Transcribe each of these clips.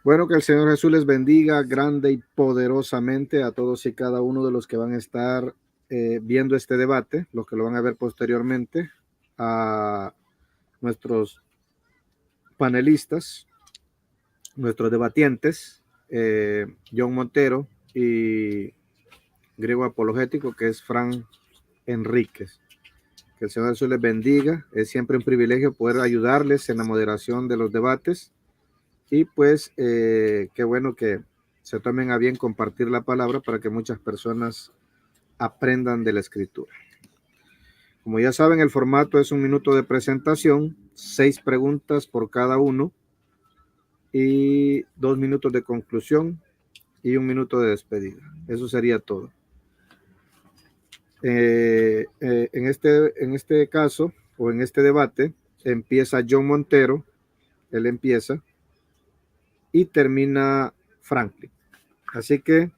Bueno, que el Señor Jesús les bendiga grande y poderosamente a todos y cada uno de los que van a estar viendo este debate, los que lo van a ver posteriormente, a nuestros panelistas, nuestros debatientes, John Montero y griego apologético, que es Fran Enríquez. Que el Señor Jesús les bendiga. Es siempre un privilegio poder ayudarles en la moderación de los debates. Y pues qué bueno que se tomen a bien compartir la palabra para que muchas personas aprendan de la escritura. Como ya saben, el formato es 1 minuto de presentación, 6 preguntas por cada uno y 2 minutos de conclusión y 1 minuto de despedida. Eso sería todo. En este caso o en este debate empieza John Montero, él empieza y termina Franklin. Así que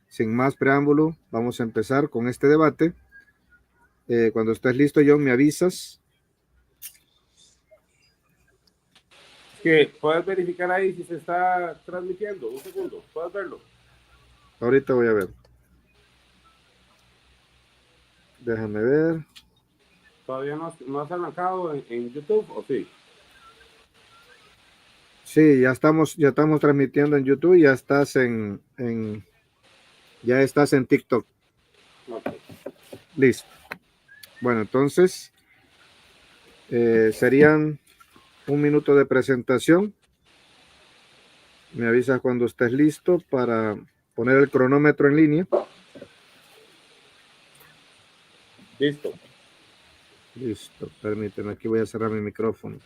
sin más preámbulo, vamos a empezar con este debate. Cuando estés listo, John, me avisas. Que puedes verificar ahí si se está transmitiendo. Un segundo, puedes verlo. Ahorita voy a ver. Déjame ver. ¿Todavía no has arrancado en YouTube o sí? Sí, ya estamos transmitiendo en YouTube, ya estás ya estás en TikTok. Okay. Listo. Bueno, entonces serían 1 minuto de presentación. Me avisas cuando estés listo para poner el cronómetro en línea. Listo. Listo, permíteme, aquí voy a cerrar mi micrófono.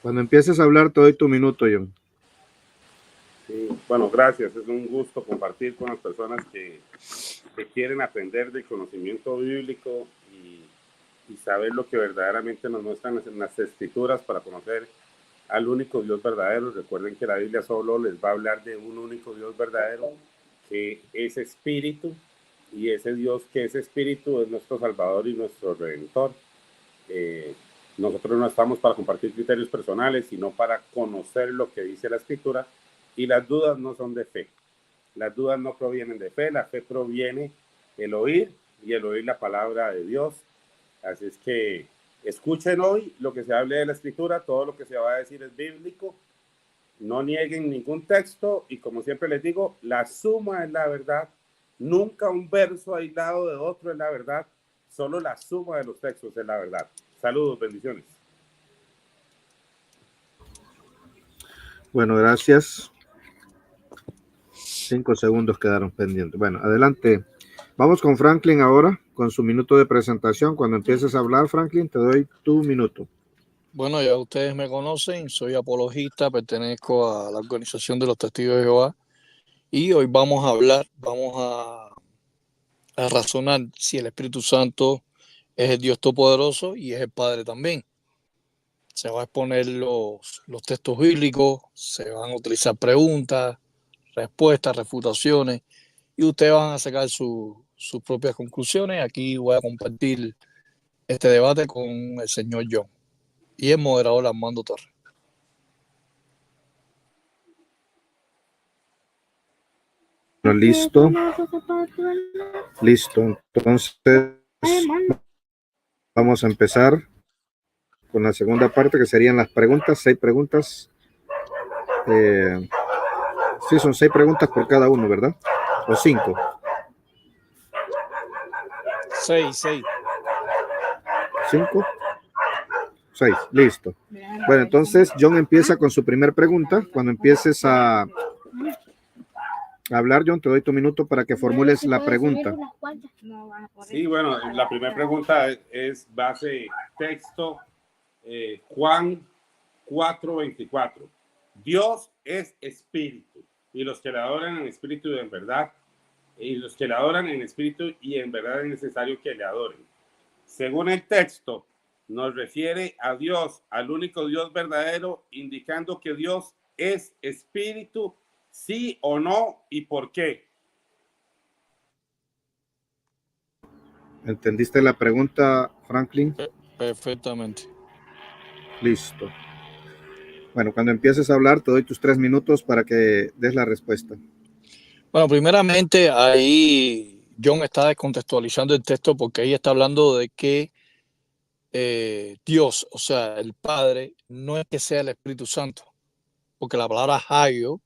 Cuando empieces a hablar, te doy tu minuto, John. Sí, bueno, gracias. Es un gusto compartir con las personas que quieren aprender del conocimiento bíblico y saber lo que verdaderamente nos muestran en las escrituras para conocer al único Dios verdadero. Recuerden que la Biblia solo les va a hablar de un único Dios verdadero, que es espíritu, y ese Dios que es espíritu es nuestro Salvador y nuestro Redentor. Nosotros no estamos para compartir criterios personales, sino para conocer lo que dice la Escritura, y las dudas no son de fe. Las dudas no provienen de fe, la fe proviene del oír y el oír la palabra de Dios. Así es que escuchen hoy lo que se hable de la Escritura, todo lo que se va a decir es bíblico, no nieguen ningún texto y como siempre les digo, la suma es la verdad, nunca un verso aislado de otro es la verdad, solo la suma de los textos es la verdad. Saludos, bendiciones. Bueno, gracias. 5 segundos quedaron pendientes. Bueno, adelante. Vamos con Franklin ahora, con su minuto de presentación. Cuando empieces a hablar, Franklin, te doy tu minuto. Bueno, ya ustedes me conocen, soy apologista, pertenezco a la Organización de los Testigos de Jehová y hoy vamos a hablar, a razonar si el Espíritu Santo es el Dios Todopoderoso y es el Padre también. Se van a exponer los textos bíblicos, se van a utilizar preguntas, respuestas, refutaciones y ustedes van a sacar sus propias conclusiones. Aquí voy a compartir este debate con el señor John y el moderador Armando Torres. Listo. Listo. Entonces, vamos a empezar con la segunda parte, que serían las preguntas, 6 preguntas. Sí, son 6 preguntas por cada uno, ¿verdad? O 5. 6. 5. 6. Listo. Bueno, entonces John empieza con su primer pregunta. Cuando empieces a hablar, John, te doy tu minuto para que formules la pregunta. Sí, bueno, la primera pregunta es base texto, Juan 4:24. Dios es espíritu y los que le adoran en espíritu y en verdad, y los que le adoran en espíritu y en verdad es necesario que le adoren. Según el texto, nos refiere a Dios, al único Dios verdadero, indicando que Dios es espíritu, sí o no, y por qué. ¿Entendiste la pregunta, Franklin? Perfectamente. Listo. Bueno, cuando empieces a hablar, te doy tus 3 minutos para que des la respuesta. Bueno, primeramente ahí John está descontextualizando el texto porque ahí está hablando de que Dios, o sea, el Padre, no es que sea el Espíritu Santo, porque la palabra hayo,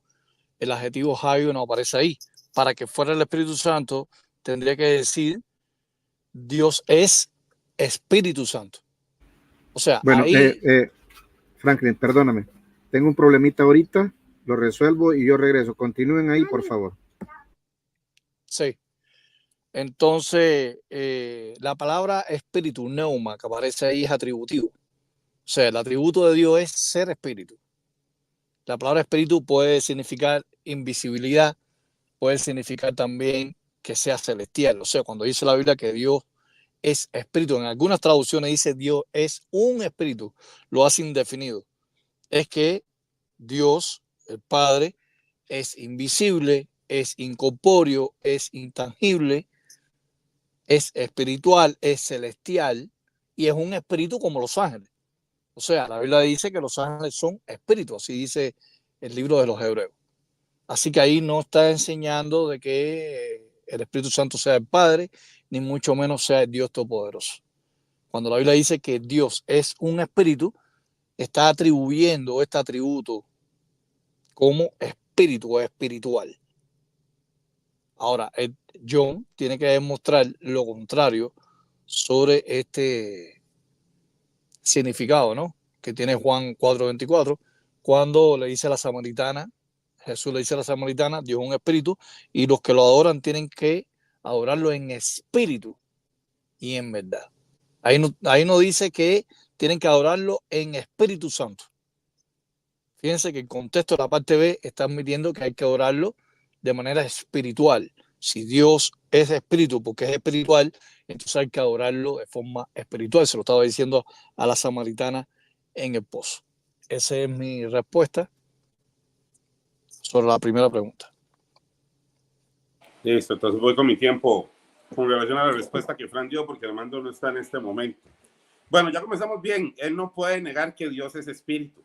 el adjetivo hayo no aparece ahí. Para que fuera el Espíritu Santo, tendría que decir Dios es Espíritu Santo. O sea, Bueno, ahí Franklin, perdóname. Tengo un problemita ahorita, lo resuelvo y yo regreso. Continúen ahí, por favor. sí. Entonces, la palabra espíritu, neuma, que aparece ahí es atributivo. O sea, el atributo de Dios es ser espíritu. La palabra espíritu puede significar invisibilidad, puede significar también que sea celestial. O sea, cuando dice la Biblia que Dios es espíritu, en algunas traducciones dice Dios es un espíritu, lo hace indefinido. Es que Dios, el Padre, es invisible, es incorpóreo, es intangible, es espiritual, es celestial y es un espíritu como los ángeles. O sea, la Biblia dice que los ángeles son espíritus, así dice el libro de los Hebreos. Así que ahí no está enseñando de que el Espíritu Santo sea el Padre, ni mucho menos sea el Dios Todopoderoso. Cuando la Biblia dice que Dios es un espíritu, está atribuyendo este atributo como espíritu o espiritual. Ahora, John tiene que demostrar lo contrario sobre este significado, ¿no? Que tiene Juan 4:24, cuando le dice a la samaritana, Jesús le dice a la samaritana, Dios es un espíritu, y los que lo adoran tienen que adorarlo en espíritu y en verdad. Ahí no dice que tienen que adorarlo en Espíritu Santo. Fíjense que el contexto de la parte B está admitiendo que hay que adorarlo de manera espiritual. Si Dios es espíritu porque es espiritual, entonces hay que adorarlo de forma espiritual. Se lo estaba diciendo a la samaritana en el pozo. Esa es mi respuesta sobre la primera pregunta. Listo, entonces voy con mi tiempo con relación a la respuesta que Fran dio, porque Armando no está en este momento. Bueno, ya comenzamos bien. Él no puede negar que Dios es espíritu.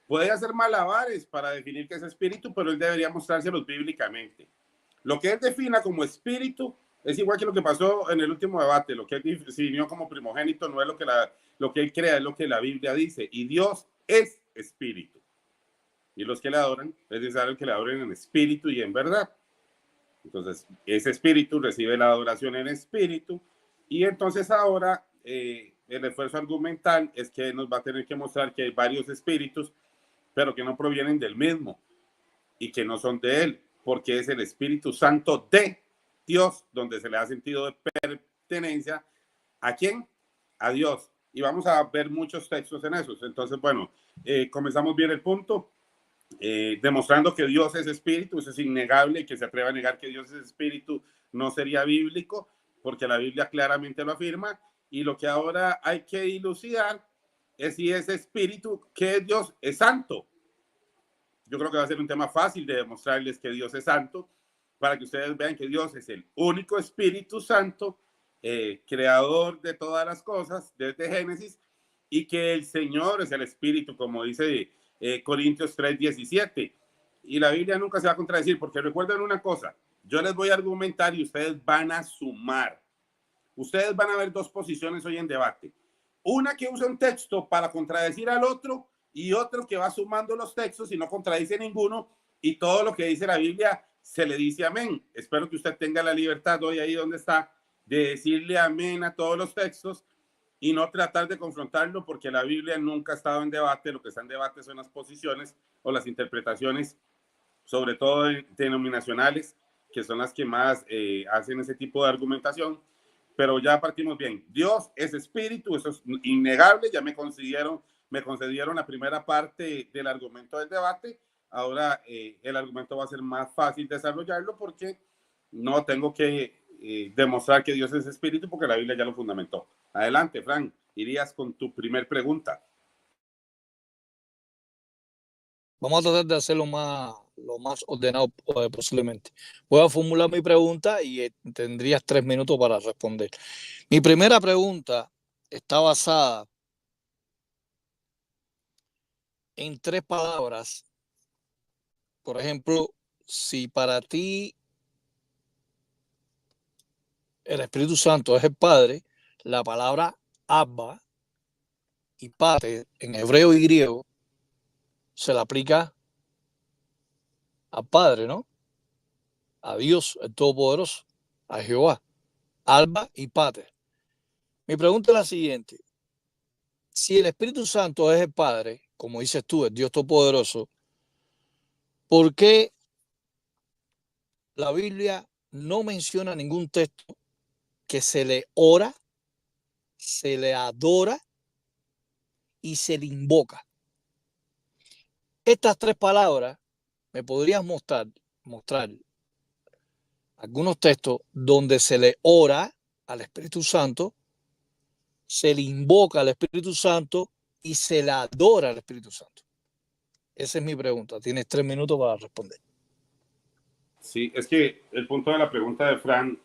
Puede hacer malabares para definir qué es espíritu, pero él debería mostrárselos bíblicamente. Lo que él defina como espíritu es igual que lo que pasó en el último debate. Lo que él definió como primogénito no es lo que él crea, es lo que la Biblia dice. Y Dios es espíritu. Y los que le adoran, es necesario que le adoren en espíritu y en verdad. Entonces, ese espíritu recibe la adoración en espíritu. Y entonces ahora el esfuerzo argumental es que nos va a tener que mostrar que hay varios espíritus, pero que no provienen del mismo y que no son de él, porque es el Espíritu Santo de Dios, donde se le da sentido de pertenencia. ¿A quién? A Dios. Y vamos a ver muchos textos en esos. Entonces, bueno, comenzamos bien el punto, demostrando que Dios es espíritu. Eso es innegable, y que se atreva a negar que Dios es espíritu no sería bíblico, porque la Biblia claramente lo afirma. Y lo que ahora hay que dilucidar es si ese espíritu que es Dios es santo. Yo creo que va a ser un tema fácil de demostrarles que Dios es santo, para que ustedes vean que Dios es el único Espíritu Santo, creador de todas las cosas desde Génesis, y que el Señor es el Espíritu, como dice Corintios 3:17. Y la Biblia nunca se va a contradecir, porque recuerden una cosa, yo les voy a argumentar y ustedes van a sumar. Ustedes van a ver dos posiciones hoy en debate. Una que usa un texto para contradecir al otro, y otro que va sumando los textos y no contradice ninguno, y todo lo que dice la Biblia se le dice amén. Espero que usted tenga la libertad hoy ahí donde está de decirle amén a todos los textos y no tratar de confrontarlo, porque la Biblia nunca ha estado en debate. Lo que está en debate son las posiciones o las interpretaciones, sobre todo denominacionales, que son las que más hacen ese tipo de argumentación. Pero ya partimos bien. Dios es espíritu, eso es innegable. Ya me concedieron la primera parte del argumento del debate. Ahora el argumento va a ser más fácil desarrollarlo, porque no tengo que demostrar que Dios es espíritu porque la Biblia ya lo fundamentó. Adelante, Frank, irías con tu primer pregunta. Vamos a tratar de hacerlo lo más ordenado posiblemente. Voy a formular mi pregunta y tendrías 3 minutos para responder. Mi primera pregunta está basada en 3 palabras. Por ejemplo, si para ti el Espíritu Santo es el Padre, la palabra Abba y Pater en hebreo y griego se le aplica al Padre, ¿no? A Dios, el Todopoderoso, a Jehová. Abba y Pater. Mi pregunta es la siguiente. Si el Espíritu Santo es el Padre, como dices tú, el Dios Todopoderoso, ¿por qué la Biblia no menciona ningún texto que se le ora, se le adora y se le invoca? Estas 3 palabras me podrías mostrar algunos textos donde se le ora al Espíritu Santo, se le invoca al Espíritu Santo y se le adora al Espíritu Santo. Esa es mi pregunta. Tienes 3 minutos para responder. Sí, es que el punto de la pregunta de Fran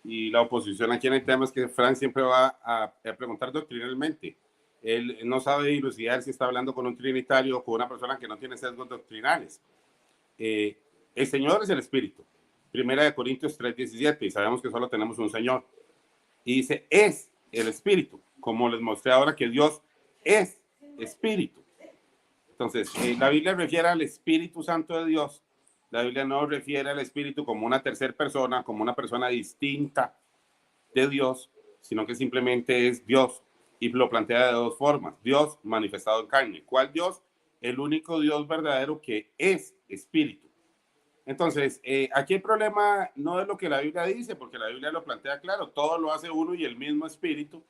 y la oposición aquí en el tema es que Fran siempre va a preguntar doctrinalmente. Él no sabe dilucidar si está hablando con un trinitario o con una persona que no tiene sesgos doctrinales. El Señor es el Espíritu. Primera de Corintios 3:17, y sabemos que solo tenemos un Señor. Y dice, es el Espíritu, como les mostré ahora que Dios es Espíritu. Entonces, la Biblia refiere al Espíritu Santo de Dios. La Biblia no refiere al Espíritu como una tercera persona, como una persona distinta de Dios, sino que simplemente es Dios. Y lo plantea de 2 formas. Dios manifestado en carne. ¿Cuál Dios? El único Dios verdadero que es Espíritu. Entonces, aquí el problema no es lo que la Biblia dice, porque la Biblia lo plantea claro. Todo lo hace uno y el mismo Espíritu,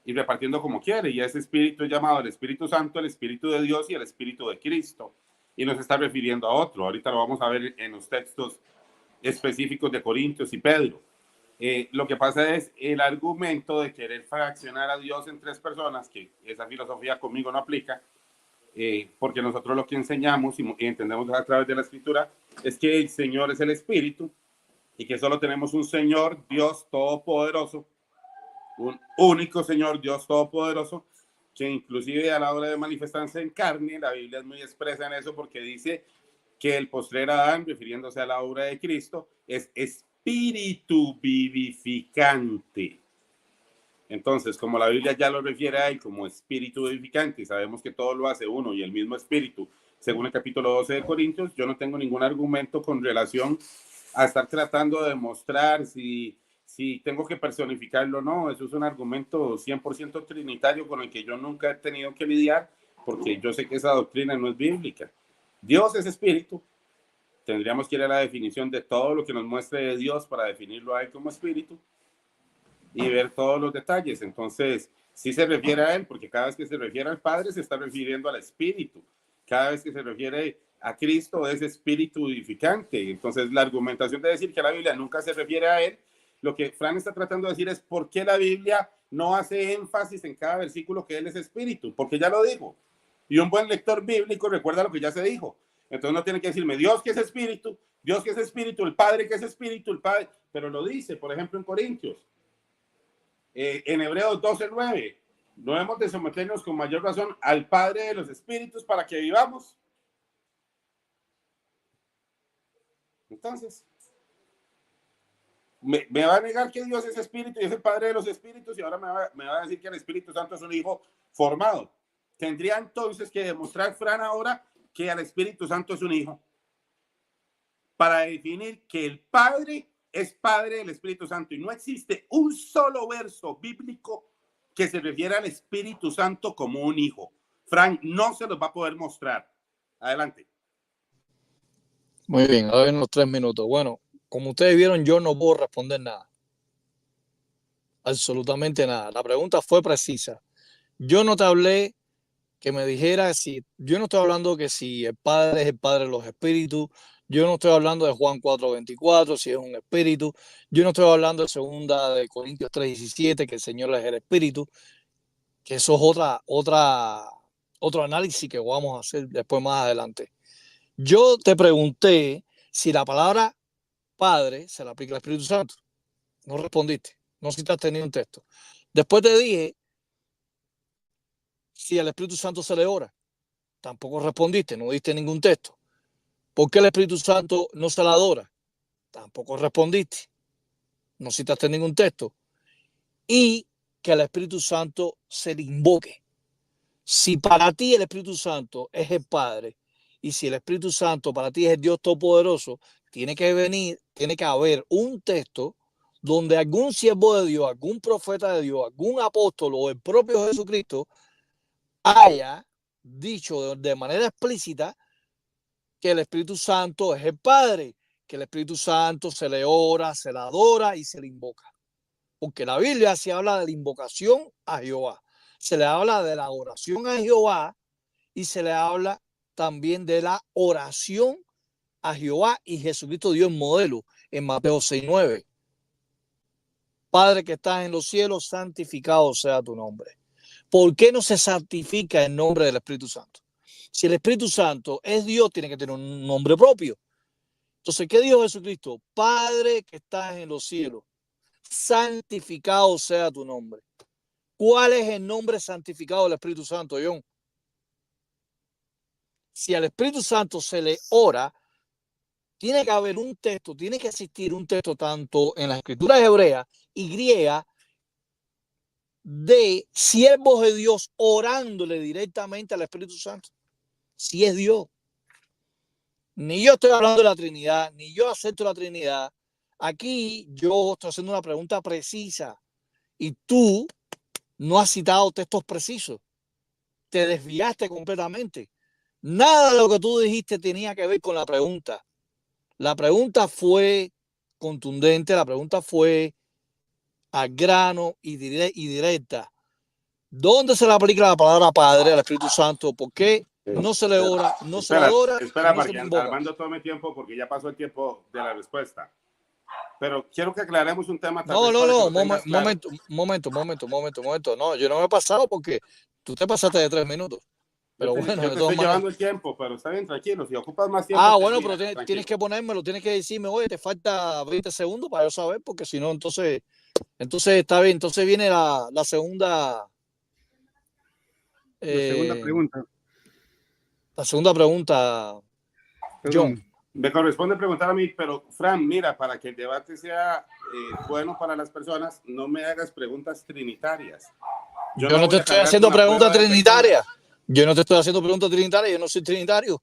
y repartiendo como quiere. Y ese Espíritu es llamado el Espíritu Santo, el Espíritu de Dios y el Espíritu de Cristo. Y nos está refiriendo a otro. Ahorita lo vamos a ver en los textos específicos de Corintios y Pedro. Lo que pasa es el argumento de querer fraccionar a Dios en 3 personas, que esa filosofía conmigo no aplica, porque nosotros lo que enseñamos y entendemos a través de la Escritura es que el Señor es el Espíritu y que solo tenemos un Señor, Dios Todopoderoso, un único Señor, Dios Todopoderoso, que inclusive a la hora de manifestarse en carne, la Biblia es muy expresa en eso porque dice que el postrer Adán, refiriéndose a la obra de Cristo, es espíritu vivificante. Entonces, como la Biblia ya lo refiere a él como espíritu vivificante, y sabemos que todo lo hace uno y el mismo espíritu, según el capítulo 12 de Corintios, yo no tengo ningún argumento con relación a estar tratando de demostrar si tengo que personificarlo o no. Eso es un argumento 100% trinitario con el que yo nunca he tenido que lidiar, porque yo sé que esa doctrina no es bíblica. Dios es espíritu. Tendríamos que ir a la definición de todo lo que nos muestre de Dios para definirlo a él como espíritu y ver todos los detalles. Entonces, sí se refiere a él, porque cada vez que se refiere al Padre se está refiriendo al Espíritu. Cada vez que se refiere a Cristo es espíritu vivificante. Entonces, la argumentación de decir que la Biblia nunca se refiere a él, lo que Fran está tratando de decir es por qué la Biblia no hace énfasis en cada versículo que él es espíritu, porque ya lo digo. Y un buen lector bíblico recuerda lo que ya se dijo. Entonces no tiene que decirme Dios que es espíritu, Dios que es espíritu, el Padre que es espíritu, el Padre, pero lo dice, por ejemplo, en Corintios. En Hebreos 12:9, no hemos de someternos con mayor razón al Padre de los espíritus para que vivamos. Entonces, me va a negar que Dios es espíritu y es el Padre de los espíritus, y ahora me va a decir que el Espíritu Santo es un hijo formado. Tendría entonces que demostrar Fran ahora que el Espíritu Santo es un hijo para definir que el Padre es Padre del Espíritu Santo, y no existe un solo verso bíblico que se refiera al Espíritu Santo como un hijo. Frank no se los va a poder mostrar. Adelante. Muy bien, ahora en los 3 minutos. Bueno, como ustedes vieron, yo no puedo responder nada. Absolutamente nada. La pregunta fue precisa. Yo no te hablé que me dijera si, yo no estoy hablando que si el Padre es el Padre de los espíritus, Yo no estoy hablando de Juan 4:24, si es un espíritu. Yo no estoy hablando de 2 Corintios 3:17, que el Señor es el espíritu, que eso es otro análisis que vamos a hacer después más adelante. Yo te pregunté si la palabra Padre se le aplica al Espíritu Santo. No respondiste, no citaste ni un texto. Después te dije si al Espíritu Santo se le ora. Tampoco respondiste, no diste ningún texto. ¿Por qué el Espíritu Santo no se le adora? Tampoco respondiste, no citaste ningún texto. Y que al Espíritu Santo se le invoque. Si para ti el Espíritu Santo es el Padre y si el Espíritu Santo para ti es el Dios Todopoderoso, tiene que haber un texto donde algún siervo de Dios, algún profeta de Dios, algún apóstol o el propio Jesucristo haya dicho de manera explícita que el Espíritu Santo es el Padre, que el Espíritu Santo se le ora, se le adora y se le invoca. Porque la Biblia se habla de la invocación a Jehová, se le habla de la oración a Jehová y se le habla también de la oración a Jehová, y Jesucristo dio el modelo en Mateo 6:9. Padre que estás en los cielos, santificado sea tu nombre. ¿Por qué no se santifica el nombre del Espíritu Santo? Si el Espíritu Santo es Dios, tiene que tener un nombre propio. Entonces, ¿qué dijo Jesucristo? Padre que estás en los cielos, santificado sea tu nombre. ¿Cuál es el nombre santificado del Espíritu Santo, John? Si al Espíritu Santo se le ora, tiene que haber un texto, tiene que existir un texto tanto en las escrituras hebreas y griegas de siervos de Dios orándole directamente al Espíritu Santo. Si es Dios. Ni yo estoy hablando de la Trinidad, ni yo acepto la Trinidad. Aquí yo estoy haciendo una pregunta precisa y tú no has citado textos precisos. Te desviaste completamente. Nada de lo que tú dijiste tenía que ver con la pregunta. La pregunta fue contundente, la pregunta fue al grano y directa. ¿Dónde se le aplica la palabra Padre al Espíritu Santo? ¿Por qué no se le ora, no se le adora? Espera, no se le invoca? Armando, tome tiempo porque ya pasó el tiempo de la respuesta. Pero quiero que aclaremos un tema. No, momento. No, yo no me he pasado porque tú te pasaste de 3 minutos. Pero yo te estoy llevando el tiempo, pero está bien, tranquilo. Si ocupas más tiempo. Bueno, pero tienes que ponérmelo, tienes que decirme, oye, te falta 20 segundos para yo saber, porque si no, entonces está bien. Entonces viene la segunda. La segunda pregunta. La segunda pregunta, John. Me corresponde preguntar a mí, pero Fran, mira, para que el debate sea bueno para las personas, no me hagas preguntas trinitarias. Yo no te estoy haciendo preguntas trinitarias. Yo no te estoy haciendo preguntas trinitarias, yo no soy trinitario.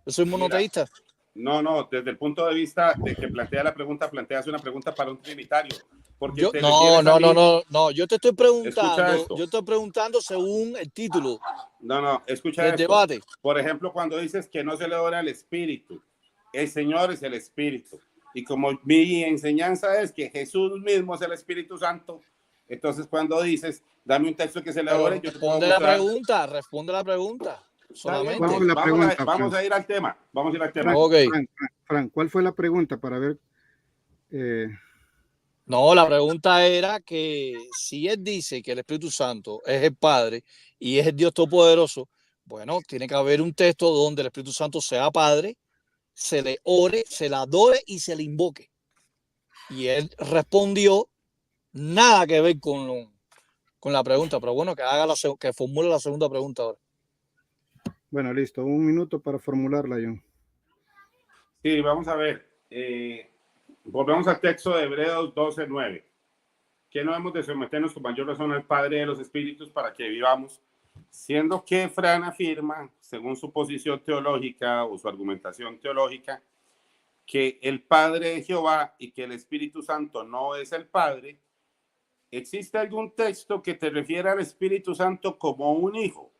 Yo soy monoteísta. No, desde el punto de vista de que plantea la pregunta, planteas una pregunta para un trinitario. Porque no, yo te estoy preguntando, según el título. Escucha el debate. Por ejemplo, cuando dices que no se le ora al Espíritu, el Señor es el Espíritu. Y como mi enseñanza es que Jesús mismo es el Espíritu Santo, entonces cuando dices, dame un texto que se le ore, yo responde la pregunta. Solamente. Vamos a ir al tema. Frank, ¿cuál fue la pregunta para ver? No, la pregunta era que si él dice que el Espíritu Santo es el Padre y es el Dios Todopoderoso, bueno, tiene que haber un texto donde el Espíritu Santo sea Padre, se le ore, se le adore y se le invoque. Y él respondió nada que ver con la pregunta, pero bueno, que formule la segunda pregunta ahora. Bueno, listo, 1 minuto para formularla, John. Sí, vamos a ver. Volvemos al texto de Hebreos 12:9. Que no hemos de someternos con mayor razón al Padre de los Espíritus para que vivamos, siendo que Fran afirma, según su posición teológica o su argumentación teológica, que el Padre es Jehová y que el Espíritu Santo no es el Padre. ¿Existe algún texto que te refiera al Espíritu Santo como un hijo?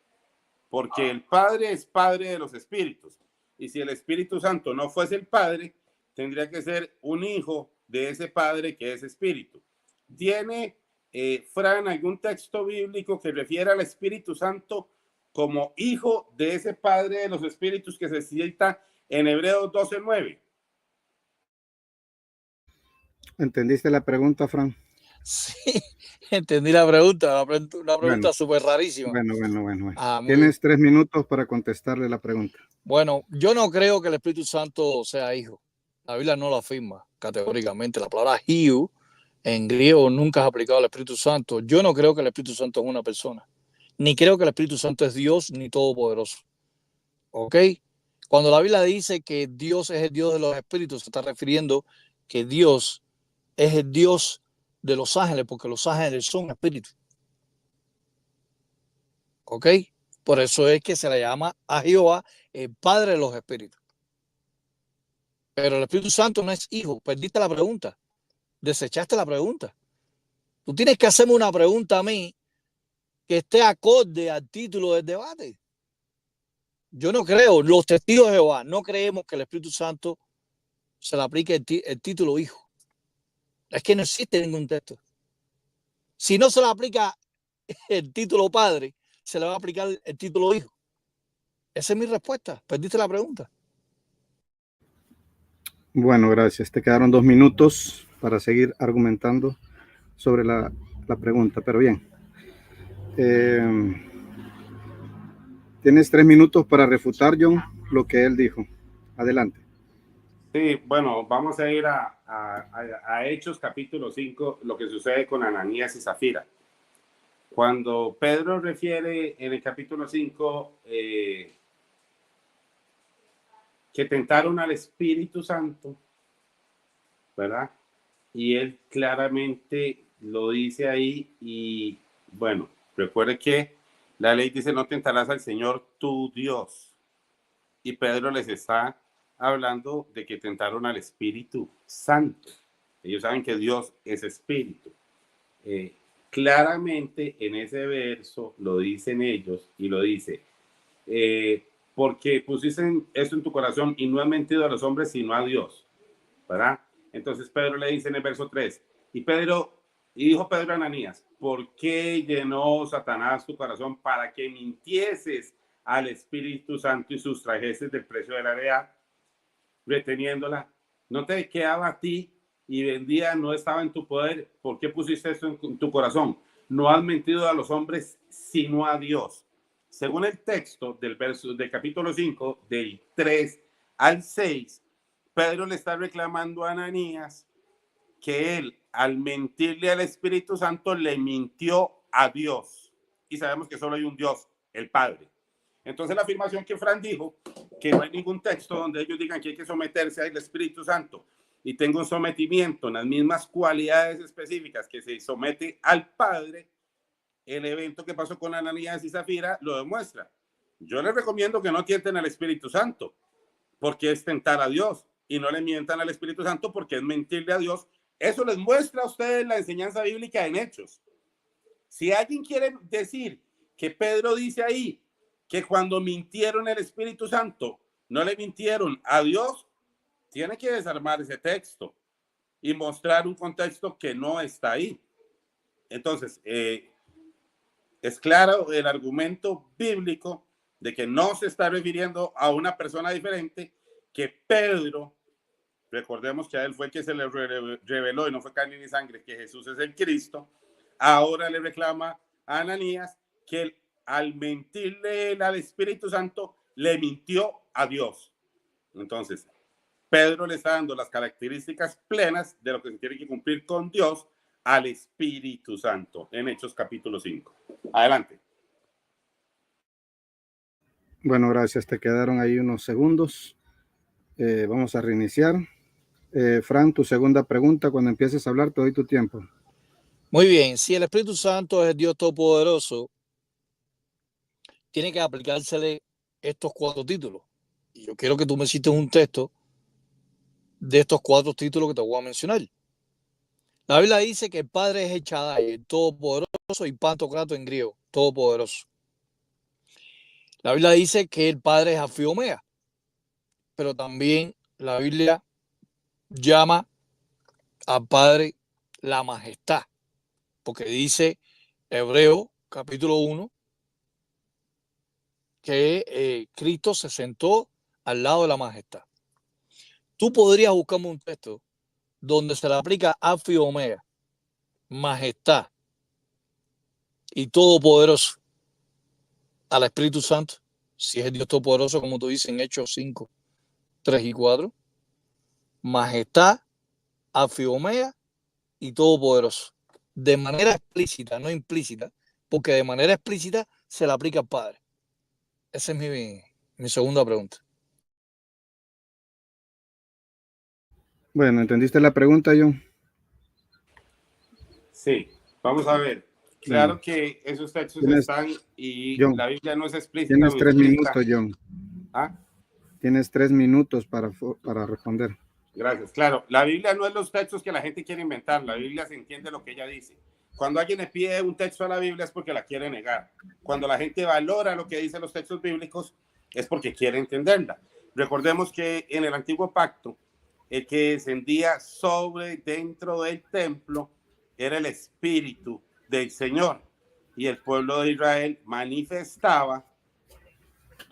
Porque el Padre es Padre de los Espíritus. Y si el Espíritu Santo no fuese el Padre, tendría que ser un hijo de ese Padre que es Espíritu. ¿Tiene, Fran, algún texto bíblico que refiera al Espíritu Santo como hijo de ese Padre de los Espíritus que se cita en Hebreos 12:9? ¿Entendiste la pregunta, Fran? Sí, entendí la pregunta, una Bueno, pregunta súper rarísima. bueno. Muy bien. Tienes 3 minutos para contestarle la pregunta. Bueno, yo no creo que el Espíritu Santo sea hijo. La Biblia no lo afirma categóricamente. La palabra hijo en griego nunca es aplicado al Espíritu Santo. Yo no creo que el Espíritu Santo es una persona. Ni creo que el Espíritu Santo es Dios ni todopoderoso. ¿Ok? Cuando la Biblia dice que Dios es el Dios de los espíritus, se está refiriendo que Dios es el Dios de los ángeles, porque los ángeles son espíritus. ¿Ok? Por eso es que se le llama a Jehová el Padre de los espíritus. Pero el Espíritu Santo no es hijo. Perdiste la pregunta. Desechaste la pregunta. Tú tienes que hacerme una pregunta a mí que esté acorde al título del debate. Yo no creo, los testigos de Jehová, no creemos que el Espíritu Santo se le aplique el título hijo. Es que no existe ningún texto. Si no se le aplica el título padre, se le va a aplicar el título hijo. Esa es mi respuesta. Perdiste la pregunta. Bueno, gracias. Te quedaron 2 minutos para seguir argumentando sobre la pregunta, pero bien. Tienes 3 minutos para refutar, John, lo que él dijo. Adelante. Sí, bueno, vamos a ir a Hechos capítulo 5, lo que sucede con Ananías y Zafira. Cuando Pedro refiere en el capítulo 5 que tentaron al Espíritu Santo, ¿verdad? Y él claramente lo dice ahí y bueno, recuerde que la ley dice no tentarás al Señor tu Dios. Y Pedro les está hablando de que tentaron al Espíritu Santo. Ellos saben que Dios es Espíritu. Claramente en ese verso lo dicen ellos y lo dice, porque pusiste eso en tu corazón y no has mentido a los hombres sino a Dios, ¿verdad? Entonces Pedro le dice en el verso 3, y dijo Pedro a Ananías, ¿por qué llenó Satanás tu corazón para que mintieses al Espíritu Santo y sustrajeses del precio de la heredad, reteniéndola? No te quedaba a ti y vendía, no estaba en tu poder. ¿Por qué pusiste esto en tu corazón? No has mentido a los hombres, sino a Dios. Según el texto del capítulo 5, del 3 al 6, Pedro le está reclamando a Ananías que él, al mentirle al Espíritu Santo, le mintió a Dios. Y sabemos que solo hay un Dios, el Padre. Entonces la afirmación que Fran dijo, que no hay ningún texto donde ellos digan que hay que someterse al Espíritu Santo y tenga un sometimiento en las mismas cualidades específicas que se somete al Padre, el evento que pasó con Ananías y Zafira lo demuestra. Yo les recomiendo que no tienten al Espíritu Santo, porque es tentar a Dios, y no le mientan al Espíritu Santo porque es mentirle a Dios. Eso les muestra a ustedes la enseñanza bíblica en Hechos. Si alguien quiere decir que Pedro dice ahí que cuando mintieron el Espíritu Santo no le mintieron a Dios, tiene que desarmar ese texto y mostrar un contexto que no está ahí. Entonces, es claro el argumento bíblico de que no se está refiriendo a una persona diferente, que Pedro, recordemos que a él fue el que se le reveló y no fue carne ni sangre, que Jesús es el Cristo. Ahora le reclama a Ananías que él, al mentirle al Espíritu Santo, le mintió a Dios. Entonces, Pedro le está dando las características plenas de lo que se tiene que cumplir con Dios al Espíritu Santo en Hechos capítulo 5. Adelante. Bueno, gracias. Te quedaron ahí unos segundos. Vamos a reiniciar. Fran, tu segunda pregunta, cuando empieces a hablar, te doy tu tiempo. Muy bien, si el Espíritu Santo es el Dios Todopoderoso, tiene que aplicársele estos 4 títulos. Y yo quiero que tú me cites un texto de estos 4 títulos que te voy a mencionar. La Biblia dice que el Padre es el Shaddai, el Todopoderoso, y Pantocrato en griego, Todopoderoso. La Biblia dice que el Padre es Alfa y Omega, pero también la Biblia llama al Padre la majestad, porque dice Hebreo capítulo 1 que Cristo se sentó al lado de la majestad. Tú podrías buscarme un texto donde se le aplica alfa y omega, majestad y todopoderoso al Espíritu Santo, si es el Dios todopoderoso, como tú dices en Hechos 5, 3 y 4, majestad, alfa y omega y todopoderoso, de manera explícita, no implícita, porque de manera explícita se le aplica al Padre. Esa es mi segunda pregunta. Bueno, ¿entendiste la pregunta, John? Sí, vamos a ver. Claro que esos textos están y John, la Biblia no es explícita. Tienes 3 minutos, John. ¿Ah? Tienes 3 minutos para responder. Gracias. Claro, la Biblia no es los textos que la gente quiere inventar. La Biblia se entiende lo que ella dice. Cuando alguien le pide un texto a la Biblia es porque la quiere negar. Cuando la gente valora lo que dicen los textos bíblicos es porque quiere entenderla. Recordemos que en el antiguo pacto, el que descendía dentro del templo era el Espíritu del Señor. Y el pueblo de Israel manifestaba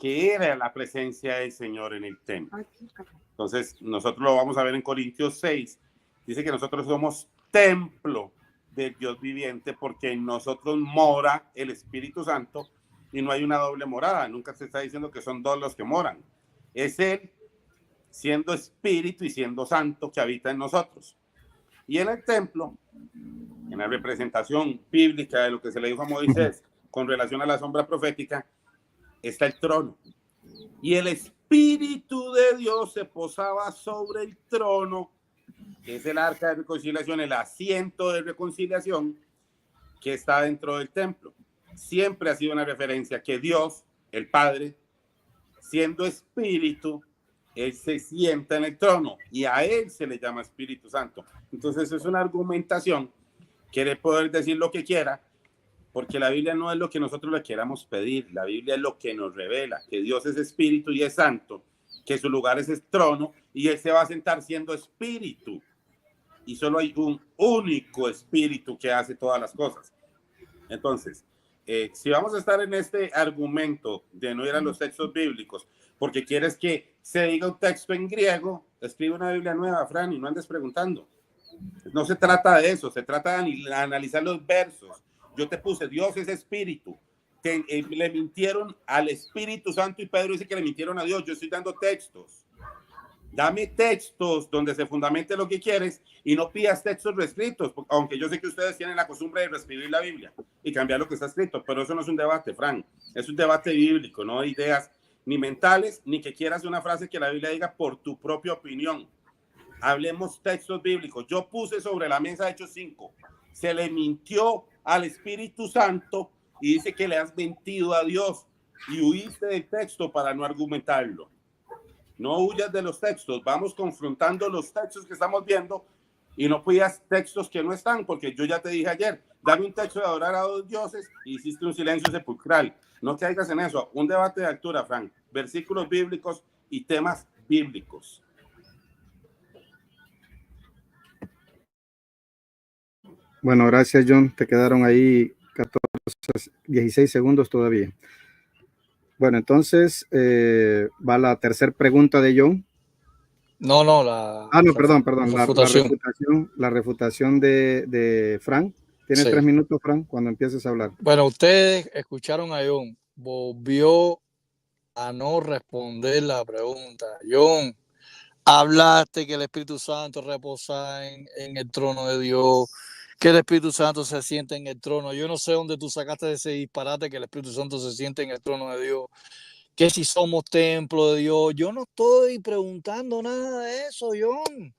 que era la presencia del Señor en el templo. Entonces, nosotros lo vamos a ver en Corintios 6. Dice que nosotros somos templo del Dios viviente porque en nosotros mora el Espíritu Santo y no hay una doble morada. Nunca se está diciendo que son dos los que moran. Es Él siendo Espíritu y siendo Santo que habita en nosotros. Y en el templo, en la representación bíblica de lo que se le dijo a Moisés con relación a la sombra profética, está el trono. Y el Espíritu de Dios se posaba sobre el trono, que es el arca de reconciliación, el asiento de reconciliación que está dentro del templo. Siempre ha sido una referencia que Dios, el Padre, siendo Espíritu, Él se sienta en el trono y a Él se le llama Espíritu Santo. Entonces es una argumentación, quiere poder decir lo que quiera, porque la Biblia no es lo que nosotros le queramos pedir, la Biblia es lo que nos revela, que Dios es Espíritu y es Santo, que su lugar es el trono y Él se va a sentar siendo Espíritu. Y solo hay un único Espíritu que hace todas las cosas. Entonces, si vamos a estar en este argumento de no ir a los textos bíblicos, porque quieres que se diga un texto en griego, escribe una Biblia nueva, Fran, y no andes preguntando. No se trata de eso, se trata de analizar los versos. Yo te puse, Dios es Espíritu. Le mintieron al Espíritu Santo y Pedro dice que le mintieron a Dios. Yo estoy dando textos. Dame textos donde se fundamente lo que quieres y no pidas textos reescritos, aunque yo sé que ustedes tienen la costumbre de reescribir la Biblia y cambiar lo que está escrito, pero eso no es un debate, Fran. Es un debate bíblico, no ideas ni mentales, ni que quieras una frase que la Biblia diga por tu propia opinión. Hablemos textos bíblicos. Yo puse sobre la mesa Hechos 5. Se le mintió al Espíritu Santo y dice que le has mentido a Dios y huiste del texto para no argumentarlo. No huyas de los textos. Vamos confrontando los textos que estamos viendo y no pidas textos que no están, porque yo ya te dije ayer, dame un texto de adorar a dos dioses y hiciste un silencio sepulcral. No caigas en eso. Un debate de altura, Frank. Versículos bíblicos y temas bíblicos. Bueno, gracias, John. Te quedaron ahí 16 segundos todavía. Bueno, entonces va la tercera pregunta de John. No, Perdón. La refutación de Frank. Tienes 3 minutos, Frank, cuando empieces a hablar. Bueno, ustedes escucharon a John. Volvió a no responder la pregunta. John, hablaste que el Espíritu Santo reposa en el trono de Dios, que el Espíritu Santo se siente en el trono. Yo no sé dónde tú sacaste ese disparate que el Espíritu Santo se siente en el trono de Dios, que si somos templo de Dios. Yo no estoy preguntando nada de eso, John.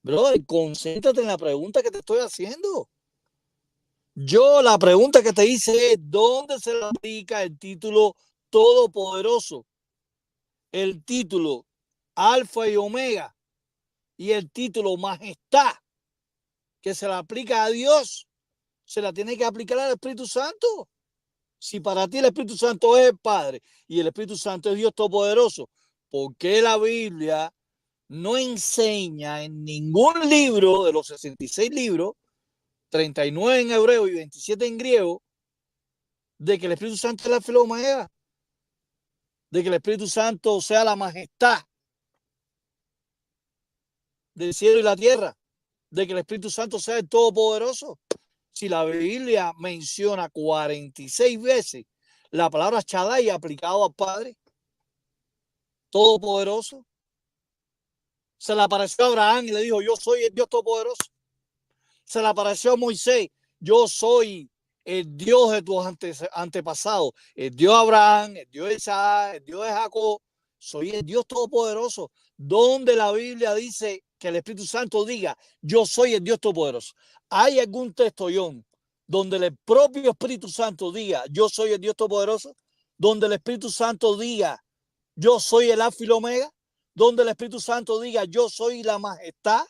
Brother, concéntrate en la pregunta que te estoy haciendo. Yo la pregunta que te hice es, ¿dónde se le aplica el título todopoderoso? El título alfa y omega y el título majestad que se le aplica a Dios, se la tiene que aplicar al Espíritu Santo. Si para ti el Espíritu Santo es el Padre y el Espíritu Santo es Dios Todopoderoso, ¿por qué la Biblia no enseña en ningún libro de los 66 libros, 39 en hebreo y 27 en griego, de que el Espíritu Santo es la alfa y la omega? De que el Espíritu Santo sea la majestad del cielo y la tierra. de que el Espíritu Santo sea el Todopoderoso? Si la Biblia menciona 46 veces la palabra Shaddai aplicado al Padre Todopoderoso. Se le apareció a Abraham y le dijo, yo soy el Dios Todopoderoso. Se le apareció a Moisés, yo soy el Dios de tus antepasados, el Dios de Abraham, el Dios de Isaac, el Dios de Jacob. Soy el Dios Todopoderoso. Donde la Biblia dice que el Espíritu Santo diga, yo soy el Dios Todopoderoso. ¿Hay algún texto, John, donde el propio Espíritu Santo diga, yo soy el Dios Todopoderoso? Donde el Espíritu Santo diga, yo soy el Alfa y el Omega? Donde el Espíritu Santo diga, yo soy la majestad.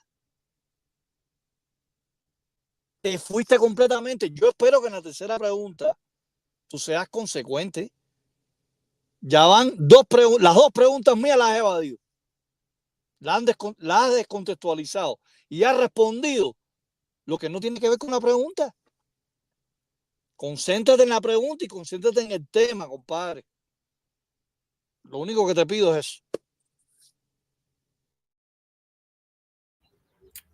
Te fuiste completamente. Yo espero que en la tercera pregunta tú seas consecuente. Ya van las dos preguntas mías las he evadido. Las has descontextualizado y has respondido lo que no tiene que ver con la pregunta. Concéntrate en la pregunta y concéntrate en el tema, compadre. Lo único que te pido es eso.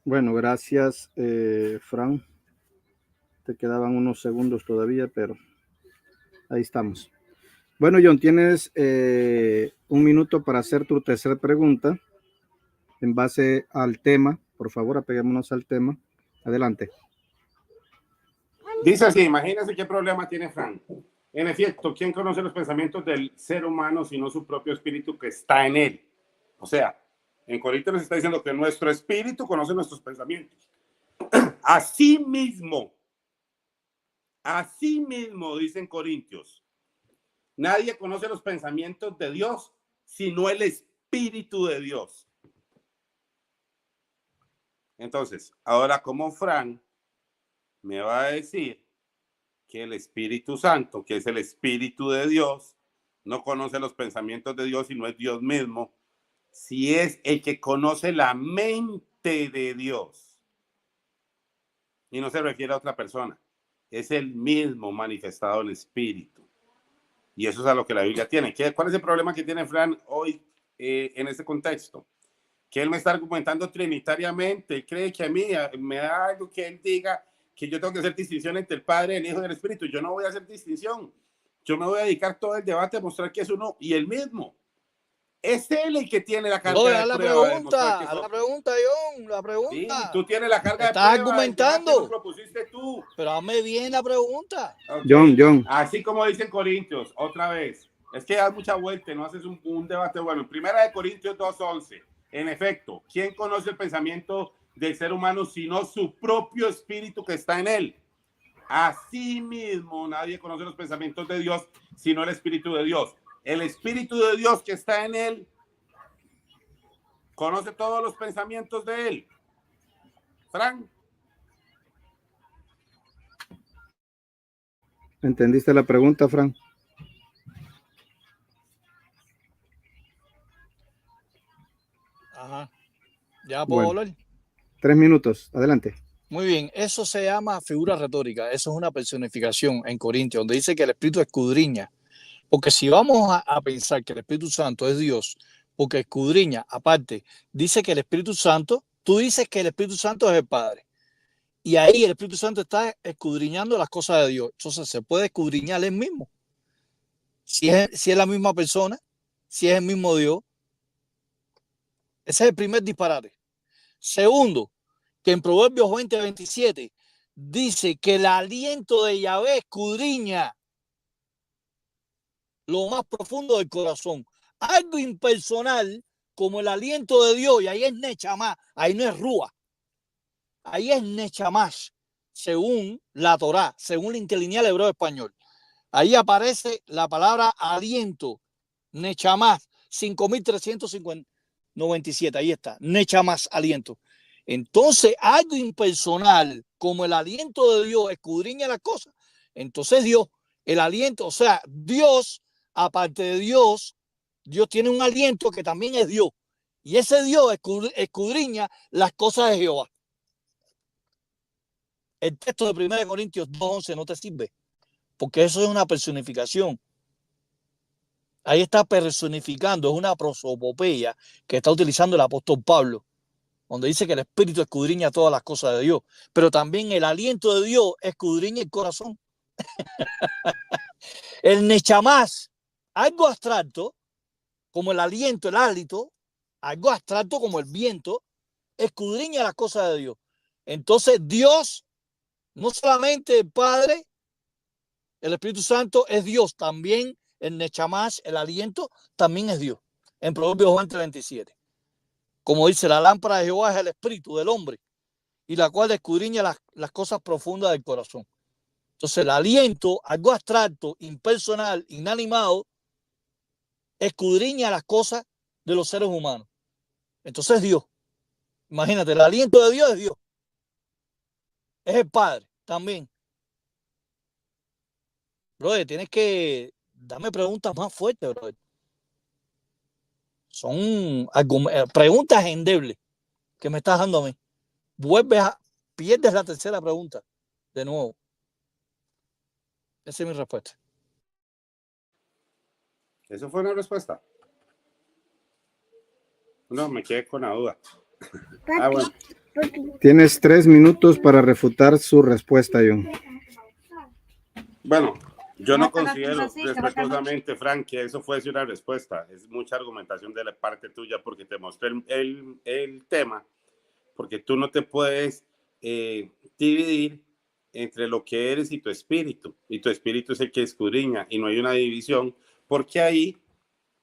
Bueno, gracias, Fran. Te quedaban unos segundos todavía, pero ahí estamos. Bueno, John, tienes un minuto para hacer tu tercera pregunta en base al tema. Por favor, apeguémonos al tema. Adelante. Dice así, imagínense qué problema tiene Fran. En efecto, ¿quién conoce los pensamientos del ser humano sino su propio espíritu que está en él? O sea, en Corintios nos está diciendo que nuestro espíritu conoce nuestros pensamientos. Asimismo, dicen Corintios, nadie conoce los pensamientos de Dios sino el Espíritu de Dios. Entonces, ahora como Fran me va a decir que el Espíritu Santo, que es el Espíritu de Dios, no conoce los pensamientos de Dios sino es Dios mismo, si es el que conoce la mente de Dios. Y no se refiere a otra persona, es el mismo manifestado en el Espíritu. Y eso es a lo que la Biblia tiene. ¿Cuál es el problema que tiene Fran hoy en este contexto? Que él me está argumentando trinitariamente, cree que a mí me da algo que él diga que yo tengo que hacer distinción entre el Padre, el Hijo y el Espíritu. Yo no voy a hacer distinción. Yo me voy a dedicar todo el debate a mostrar que es uno y el mismo. Es él el que tiene la carga de prueba. A la pregunta, John, la pregunta. Sí, tú tienes la carga de prueba. Estás argumentando. Lo propusiste tú. Pero hazme bien la pregunta. Okay. John. Así como dicen Corintios, otra vez. Es que das mucha vuelta, no haces un debate bueno. En Primera de Corintios 2:11. En efecto, ¿quién conoce el pensamiento del ser humano sino su propio espíritu que está en él? Asimismo, nadie conoce los pensamientos de Dios sino el Espíritu de Dios. El Espíritu de Dios que está en él conoce todos los pensamientos de él. Fran. ¿Entendiste la pregunta, Fran? Ajá. ¿Ya puedo hablar? 3 minutos, adelante. Muy bien, eso se llama figura retórica, eso es una personificación en Corintios, donde dice que el Espíritu escudriña. Porque si vamos a pensar que el Espíritu Santo es Dios, porque escudriña, aparte, dice que el Espíritu Santo, tú dices que el Espíritu Santo es el Padre. Y ahí el Espíritu Santo está escudriñando las cosas de Dios. Entonces se puede escudriñar él mismo. Si es la misma persona, si es el mismo Dios. Ese es el primer disparate. Segundo, que en Proverbios 20:27 dice que el aliento de Yahvé escudriña lo más profundo del corazón. Algo impersonal como el aliento de Dios, y ahí es Nechamá, ahí no es Rúa. Ahí es Nechamash, según la Torá, según la interlineal hebreo español. Ahí aparece la palabra aliento, Nechamash, 5397. Ahí está, Nechamash, aliento. Entonces, algo impersonal, como el aliento de Dios, escudriña las cosas. Entonces, Dios, el aliento, o sea, Dios, aparte de Dios, Dios tiene un aliento que también es Dios. Y ese Dios escudriña las cosas de Jehová. El texto de 1 Corintios 2:11 no te sirve, porque eso es una personificación. Ahí está personificando, es una prosopopeya que está utilizando el apóstol Pablo. donde dice que el Espíritu escudriña todas las cosas de Dios, pero también el aliento de Dios escudriña el corazón. El nechamás, algo abstracto, como el aliento, el hálito, algo abstracto como el viento, escudriña las cosas de Dios. Entonces Dios, no solamente el Padre, el Espíritu Santo es Dios, también el nechamás, el aliento, también es Dios. En Proverbios 20:27. Como dice, la lámpara de Jehová es el espíritu del hombre, y la cual escudriña las cosas profundas del corazón. Entonces el aliento, algo abstracto, impersonal, inanimado, escudriña las cosas de los seres humanos. Entonces Dios, imagínate, el aliento de Dios es Dios. Es el Padre también. Brother, tienes que darme preguntas más fuertes, brother. Son preguntas endebles que me estás dando a mí. Pierdes la tercera pregunta de nuevo. Esa es mi respuesta. ¿Eso fue una respuesta? No, me quedé con la duda. Bueno. Tienes 3 minutos para refutar su respuesta, John. Bueno, yo no considero respetuosamente, Frank, que eso fuese una respuesta. Es mucha argumentación de la parte tuya porque te mostré el tema, porque tú no te puedes dividir entre lo que eres y tu espíritu es el que escudriña, y no hay una división, porque ahí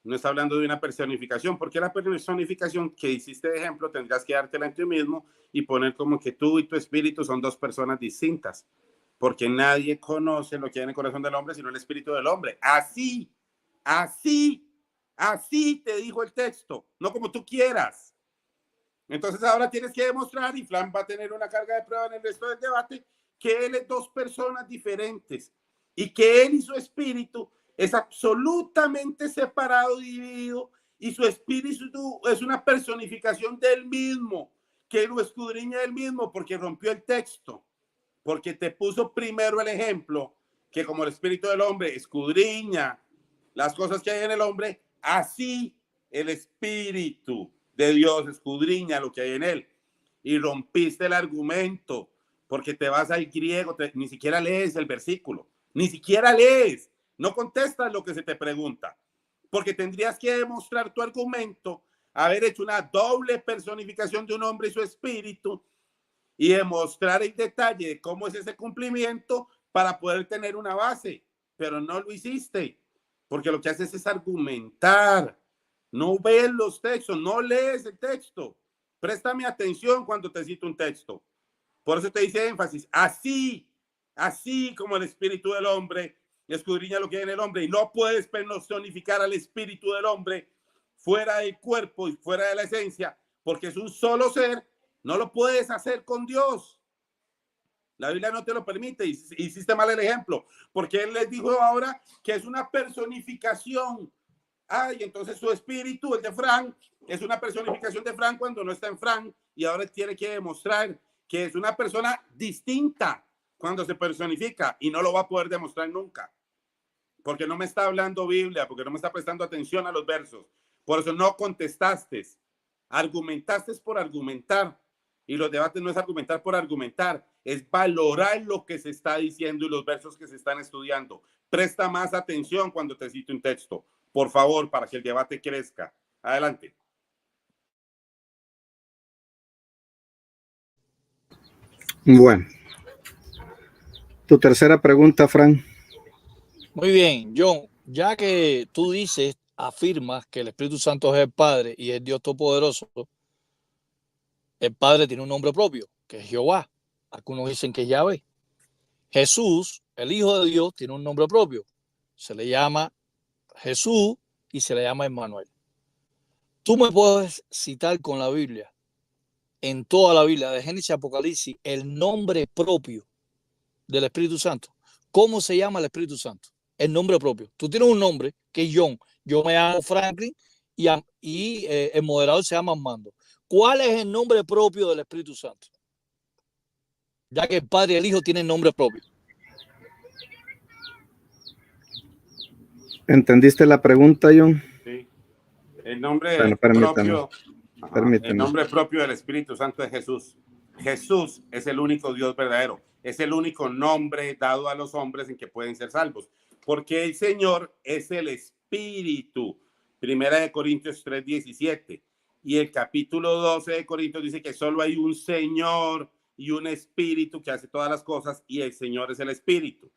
no está hablando de una personificación, porque la personificación que hiciste de ejemplo tendrás que dártela en ti mismo y poner como que tú y tu espíritu son dos personas distintas, porque nadie conoce lo que hay en el corazón del hombre sino el espíritu del hombre. Así te dijo el texto, no como tú quieras. Entonces ahora tienes que demostrar, y Flan va a tener una carga de prueba en el resto del debate, que él es dos personas diferentes y que él y su espíritu es absolutamente separado, dividido, y su espíritu es una personificación del mismo, que lo escudriña del mismo, porque rompió el texto, porque te puso primero el ejemplo, que como el espíritu del hombre escudriña las cosas que hay en el hombre, así el espíritu de Dios escudriña lo que hay en él. Y rompiste el argumento, porque te vas al griego, ni siquiera lees el versículo, ni siquiera lees, no contestas lo que se te pregunta, porque tendrías que demostrar tu argumento, haber hecho una doble personificación de un hombre y su espíritu, y demostrar el detalle de cómo es ese cumplimiento para poder tener una base, pero no lo hiciste, porque lo que haces es argumentar, no ves los textos, no lees el texto. Préstame atención cuando te cito un texto. Por eso te dice énfasis, así como el espíritu del hombre escudriña lo que hay en el hombre, y no puedes personificar al espíritu del hombre fuera del cuerpo y fuera de la esencia, porque es un solo ser. No lo puedes hacer con Dios. La Biblia no te lo permite. Hiciste mal el ejemplo, porque él les dijo ahora que es una personificación. Y entonces su espíritu, el de Frank, es una personificación de Frank cuando no está en Frank, y ahora tiene que demostrar que es una persona distinta cuando se personifica, y no lo va a poder demostrar nunca, porque no me está hablando Biblia, porque no me está prestando atención a los versos. Por eso no contestaste, argumentaste por argumentar, y los debates no es argumentar por argumentar, es valorar lo que se está diciendo y los versos que se están estudiando. Presta más atención cuando te cito un texto, por favor, para que el debate crezca. Adelante. Bueno, tu tercera pregunta, Fran. Muy bien, John, ya que tú afirmas que el Espíritu Santo es el Padre y es Dios Todopoderoso, el Padre tiene un nombre propio, que es Jehová. Algunos dicen que es Yahvé. Jesús, el Hijo de Dios, tiene un nombre propio. Se le llama Jesús y se le llama Emmanuel. Tú me puedes citar con la Biblia, en toda la Biblia, de Génesis a Apocalipsis, el nombre propio del Espíritu Santo. ¿Cómo se llama el Espíritu Santo? El nombre propio. Tú tienes un nombre que es John. Yo me llamo Franklin y el moderador se llama Armando. ¿Cuál es el nombre propio del Espíritu Santo? Ya que el Padre y el Hijo tienen nombre propio. ¿Entendiste la pregunta, John? Sí. El nombre bueno, propio El Permíteme. nombre propio del Espíritu Santo es Jesús. Jesús es el único Dios verdadero. Es el único nombre dado a los hombres en que pueden ser salvos. Porque el Señor es el Espíritu. Primera de Corintios 3:17. Y el capítulo 12 de Corintios dice que solo hay un Señor y un Espíritu que hace todas las cosas, y el Señor es el Espíritu.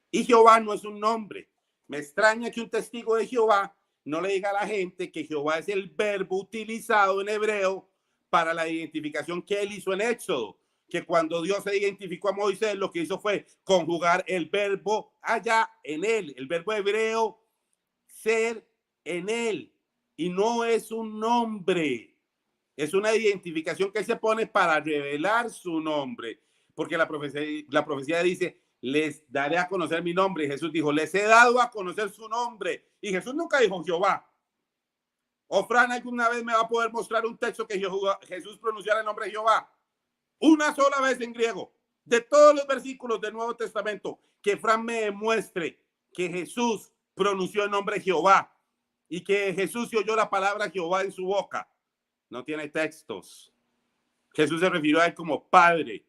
Y Jehová no es un nombre. Me extraña que un testigo de Jehová no le diga a la gente que Jehová es el verbo utilizado en hebreo para la identificación que él hizo en Éxodo, que cuando Dios se identificó a Moisés, lo que hizo fue conjugar el verbo allá en él, el verbo hebreo ser en él, y no es un nombre, es una identificación que él se pone para revelar su nombre, porque la profecía dice, les daré a conocer mi nombre, y Jesús dijo, les he dado a conocer su nombre, y Jesús nunca dijo Jehová. O Fran alguna vez me va a poder mostrar un texto que Jesús pronunciara el nombre de Jehová una sola vez en griego, de todos los versículos del Nuevo Testamento, que Fran me demuestre que Jesús pronunció el nombre de Jehová y que Jesús se oyó la palabra Jehová en su boca. No tiene textos. Jesús se refirió a él como Padre,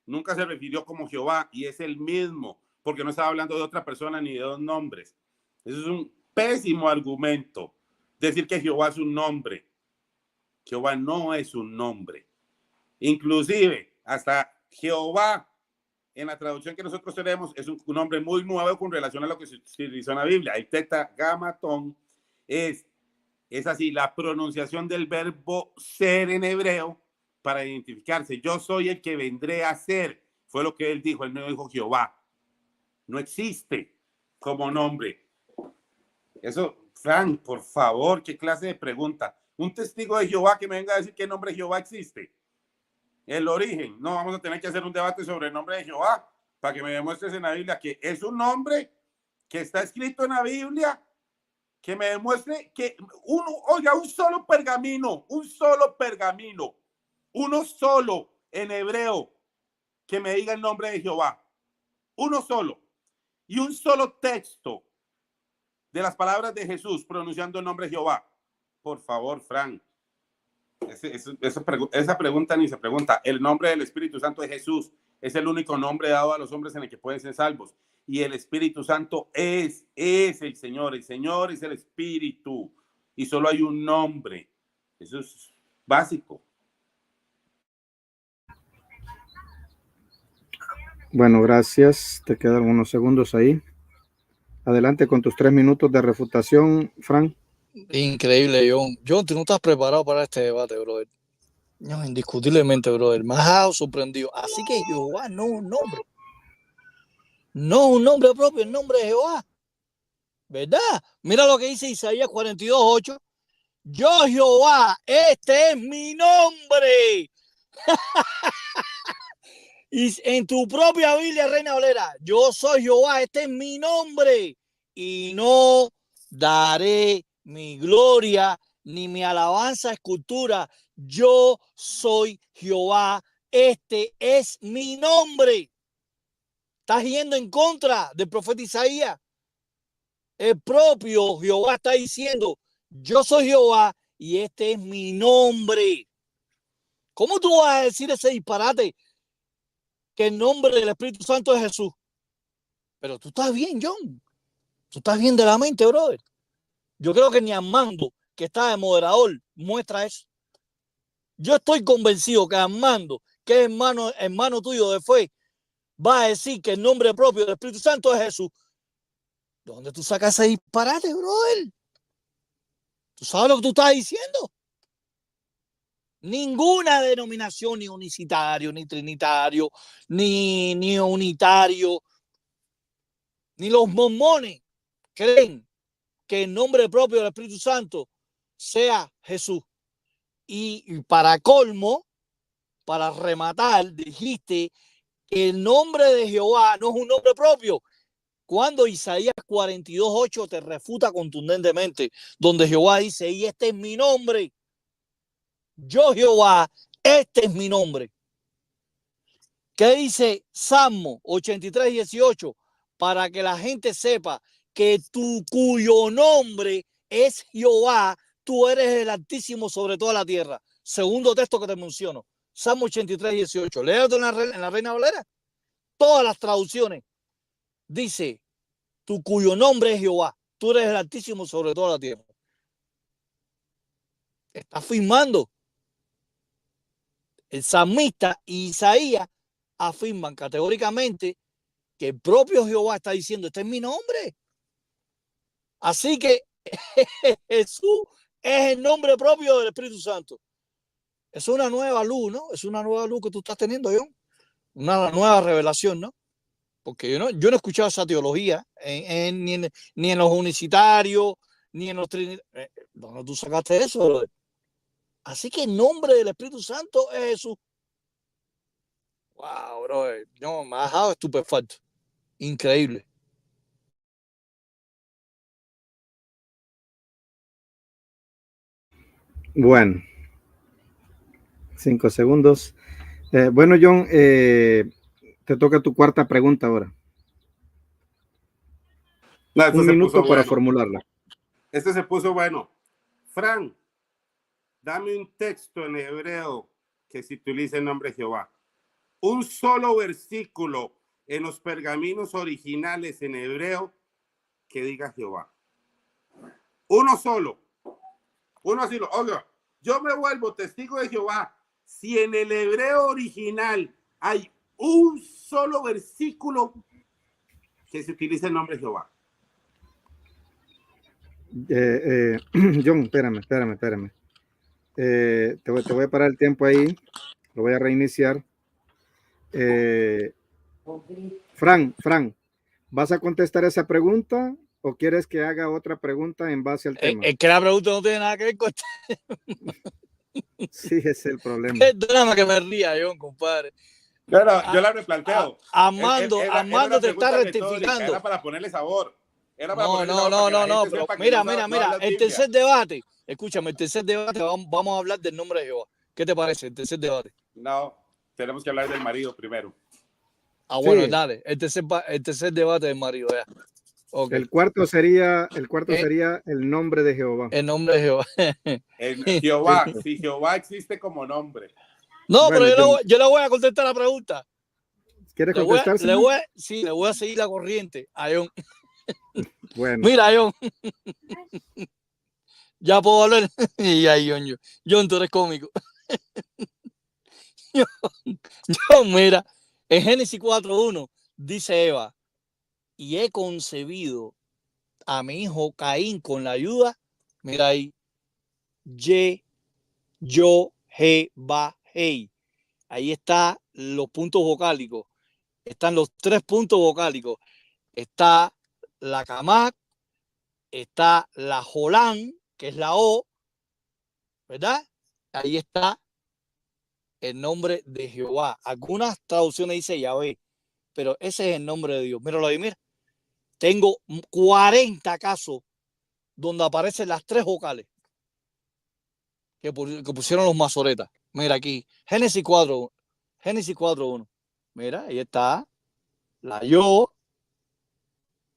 nunca se refirió como Jehová, y es el mismo, porque no estaba hablando de otra persona ni de dos nombres. Eso es un pésimo argumento, decir que Jehová es un nombre. Jehová no es un nombre. Inclusive, hasta Jehová, en la traducción que nosotros tenemos, es un nombre muy nuevo con relación a lo que se utilizó en la Biblia. El tetragrámaton es así, la pronunciación del verbo ser en hebreo para identificarse. Yo soy el que vendré a ser. Fue lo que él dijo. Él no dijo Jehová. No existe como nombre. Eso, Frank, por favor, ¿qué clase de pregunta? Un testigo de Jehová que me venga a decir qué nombre de Jehová existe. El origen. No, vamos a tener que hacer un debate sobre el nombre de Jehová para que me demuestres en la Biblia que es un nombre que está escrito en la Biblia, que me demuestre que un solo pergamino, uno solo en hebreo que me diga el nombre de Jehová, uno solo, y un solo texto de las palabras de Jesús pronunciando el nombre de Jehová. Por favor, Frank. Esa pregunta ni se pregunta. El nombre del Espíritu Santo es Jesús. Es el único nombre dado a los hombres en el que pueden ser salvos. Y el Espíritu Santo es el Señor. El Señor es el Espíritu. Y solo hay un nombre. Eso es básico. Bueno, gracias. Te quedan unos segundos ahí. Adelante con tus 3 minutos de refutación, Frank. Increíble, John. John, tú no estás preparado para este debate, brother. No, indiscutiblemente, brother. Me has sorprendido. Así que Jehová no es un nombre. No es un nombre propio, el nombre de Jehová. ¿Verdad? Mira lo que dice Isaías 42:8. Yo, Jehová, este es mi nombre. Y en tu propia Biblia, Reina Valera, yo soy Jehová, este es mi nombre. Y no daré mi gloria ni mi alabanza a escultura. Yo soy Jehová, este es mi nombre. Estás yendo en contra del profeta Isaías. El propio Jehová está diciendo, yo soy Jehová y este es mi nombre. ¿Cómo tú vas a decir ese disparate? Que el nombre del Espíritu Santo es Jesús. Pero tú estás bien, John. Tú estás bien de la mente, brother. Yo creo que ni Armando, que está de moderador, muestra eso. Yo estoy convencido que Armando, que es hermano tuyo de fe, va a decir que el nombre propio del Espíritu Santo es Jesús. ¿De dónde tú sacas ese disparate, brother? ¿Tú sabes lo que tú estás diciendo? Ninguna denominación, ni unicitario, ni trinitario, ni unitario, ni los mormones creen que el nombre propio del Espíritu Santo sea Jesús. Y para colmo, para rematar, dijiste que el nombre de Jehová no es un nombre propio. Cuando Isaías 42:8 te refuta contundentemente, donde Jehová dice, y este es mi nombre. Yo, Jehová, este es mi nombre. ¿Qué dice Salmo 83:18? Para que la gente sepa que cuyo nombre es Jehová, tú eres el Altísimo sobre toda la tierra. Segundo texto que te menciono, Salmo 83, 18. Léelo en la Reina Valera. Todas las traducciones dice, cuyo nombre es Jehová. Tú eres el Altísimo sobre toda la tierra. Está afirmando. El salmista y Isaías afirman categóricamente que el propio Jehová está diciendo, este es mi nombre. Así que Jesús es el nombre propio del Espíritu Santo. Es una nueva luz, ¿no? Es una nueva luz que tú estás teniendo, John. Una nueva revelación, ¿no? Porque yo no he escuchado esa teología ni en los unicitarios, ni en los trinitarios. ¿Dónde tú sacaste eso, brother? Así que el nombre del Espíritu Santo es Jesús. Wow, brother. No, me ha dejado estupefacto. Increíble. Bueno, 5 segundos. Bueno, John, te toca tu cuarta pregunta ahora. No, Un minuto para formularla. Este se puso bueno. Fran, dame un texto en hebreo que se utilice el nombre de Jehová. Un solo versículo en los pergaminos originales en hebreo que diga Jehová. Uno solo. Uno así. Oiga, yo me vuelvo testigo de Jehová si en el hebreo original hay un solo versículo que se utilice el nombre de Jehová. John, espérame. Te voy a parar el tiempo ahí. Lo voy a reiniciar. Fran, ¿vas a contestar esa pregunta o quieres que haga otra pregunta en base al tema? Es que la pregunta no tiene nada que ver con esto. Sí, ese es el problema. Perdóname que me ría, John, compadre. Claro, yo la replanteo. Armando te está rectificando. Era para ponerle sabor. No, pero mira, el tercer debate, escúchame, el tercer debate vamos a hablar del nombre de Jehová. ¿Qué te parece el tercer debate? No, tenemos que hablar del marido primero. Bueno, sí. Dale, el tercer debate del marido, ya. Okay. El cuarto sería el nombre de Jehová. El nombre de Jehová. Jehová, si Jehová existe como nombre. No, bueno, pero yo le voy a contestar la pregunta. ¿Quieres contestar? Le voy a seguir la corriente a John. Bueno. Mira, John. Ya puedo hablar. Y ahí, John, tú eres cómico. John, mira, en Génesis 4:1 dice Eva, y he concebido a mi hijo Caín con la ayuda, mira ahí, Hey. Ahí están los puntos vocálicos, están los 3 puntos vocálicos, está la Camac, está la Jolán, que es la O, ¿verdad? Ahí está el nombre de Jehová. Algunas traducciones dice Yahvé, pero ese es el nombre de Dios. Míralo ahí, mira. Tengo 40 casos donde aparecen las 3 vocales que pusieron los masoretas. Mira aquí, Génesis 4:1. Mira, ahí está la Yo,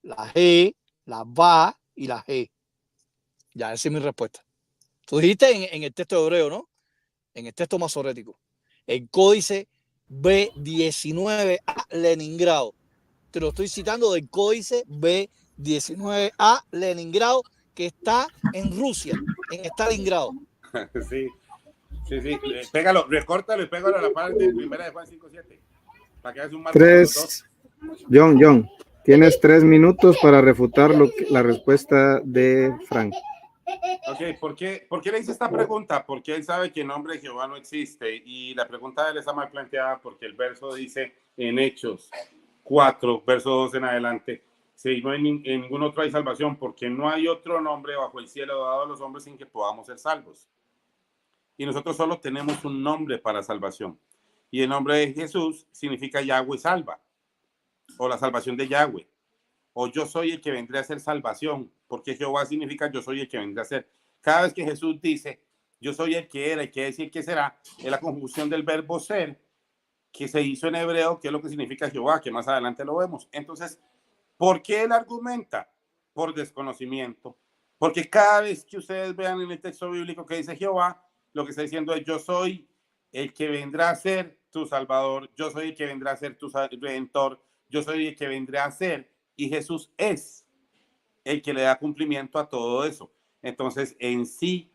la G, la Va y la G. Ya, esa es mi respuesta. Tú dijiste en el texto hebreo, ¿no? En el texto masorético. El códice B19A Leningrado. Te lo estoy citando del códice B19A Leningrado, que está en Rusia, en Stalingrado. Sí. Pégalo, recórtalo y pégalo a la parte de primera de Juan 5:7. Para que hagas un marco. 3. John, tienes 3 minutos para refutar la respuesta de Frank. Ok, ¿por qué le hice esta pregunta? Porque él sabe que el nombre de Jehová no existe y la pregunta de él está mal planteada porque el verso dice en Hechos 4, verso 2 en adelante, si no en ningún otro hay salvación, porque no hay otro nombre bajo el cielo dado a los hombres sin que podamos ser salvos. Y nosotros solo tenemos un nombre para salvación. Y el nombre de Jesús significa Yahweh salva, o la salvación de Yahweh, o yo soy el que vendré a hacer salvación, porque Jehová significa yo soy el que vendré a hacer. Cada vez que Jesús dice yo soy el que era, el que es y el que será, es la conjunción del verbo ser, que se hizo en hebreo, que es lo que significa Jehová, que más adelante lo vemos. Entonces, ¿por qué él argumenta? Por desconocimiento, Porque cada vez que ustedes vean en el texto bíblico que dice Jehová, lo que está diciendo es: yo soy el que vendrá a ser tu Salvador, yo soy el que vendrá a ser tu Redentor, yo soy el que vendrá a ser, y Jesús es el que le da cumplimiento a todo eso. Entonces, en sí,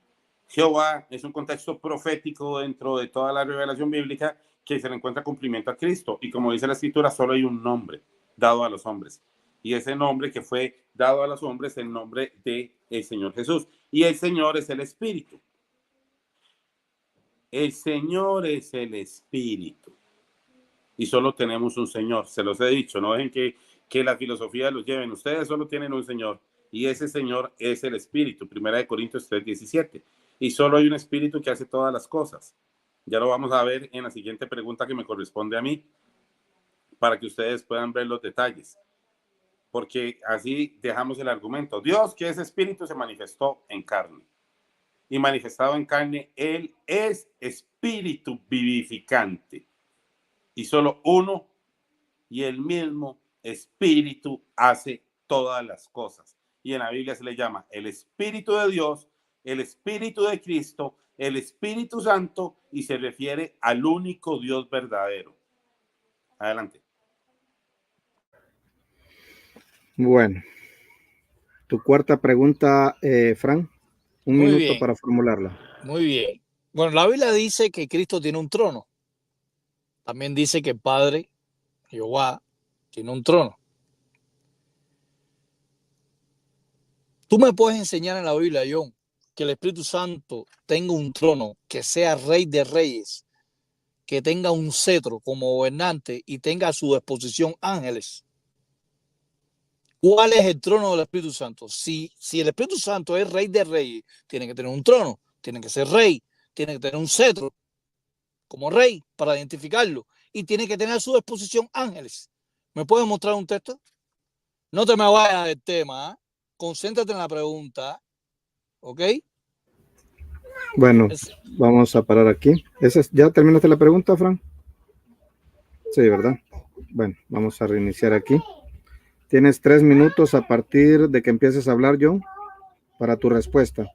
Jehová es un contexto profético dentro de toda la revelación bíblica que se le encuentra cumplimiento a Cristo. Y como dice la Escritura, solo hay un nombre dado a los hombres. Y ese nombre que fue dado a los hombres es el nombre de el Señor Jesús. Y el Señor es el Espíritu. El Señor es el Espíritu. Y solo tenemos un Señor. Se los he dicho, no dejen que la filosofía los lleven. Ustedes solo tienen un Señor. Y ese Señor es el Espíritu. 1 Corintios 3:17. Y solo hay un Espíritu que hace todas las cosas. Ya lo vamos a ver en la siguiente pregunta que me corresponde a mí, para que ustedes puedan ver los detalles. Porque así dejamos el argumento. Dios, que es Espíritu, se manifestó en carne. Y manifestado en carne, Él es Espíritu vivificante. Y solo uno y el mismo Espíritu hace todas las cosas. Y en la Biblia se le llama el Espíritu de Dios, el Espíritu de Cristo, el Espíritu Santo, y se refiere al único Dios verdadero. Adelante. Bueno, tu cuarta pregunta, Fran, un Muy minuto bien. para formularla. Muy bien. Bueno, la Biblia dice que Cristo tiene un trono. También dice que el Padre, Jehová, tiene un trono. Tú me puedes enseñar en la Biblia, John, que el Espíritu Santo tenga un trono, que sea Rey de Reyes, que tenga un cetro como gobernante y tenga a su disposición ángeles. ¿Cuál es el trono del Espíritu Santo? Si el Espíritu Santo es Rey de Reyes, tiene que tener un trono, tiene que ser rey, tiene que tener un cetro como rey para identificarlo y tiene que tener a su disposición ángeles. ¿Me puedes mostrar un texto? No te me vayas del tema, ¿eh? Concéntrate en la pregunta, ¿ok? Bueno, vamos a parar aquí. ¿Ya terminaste la pregunta, Fran? Sí, ¿verdad? Bueno, vamos a reiniciar aquí. Tienes 3 minutos a partir de que empieces a hablar, John, para tu respuesta.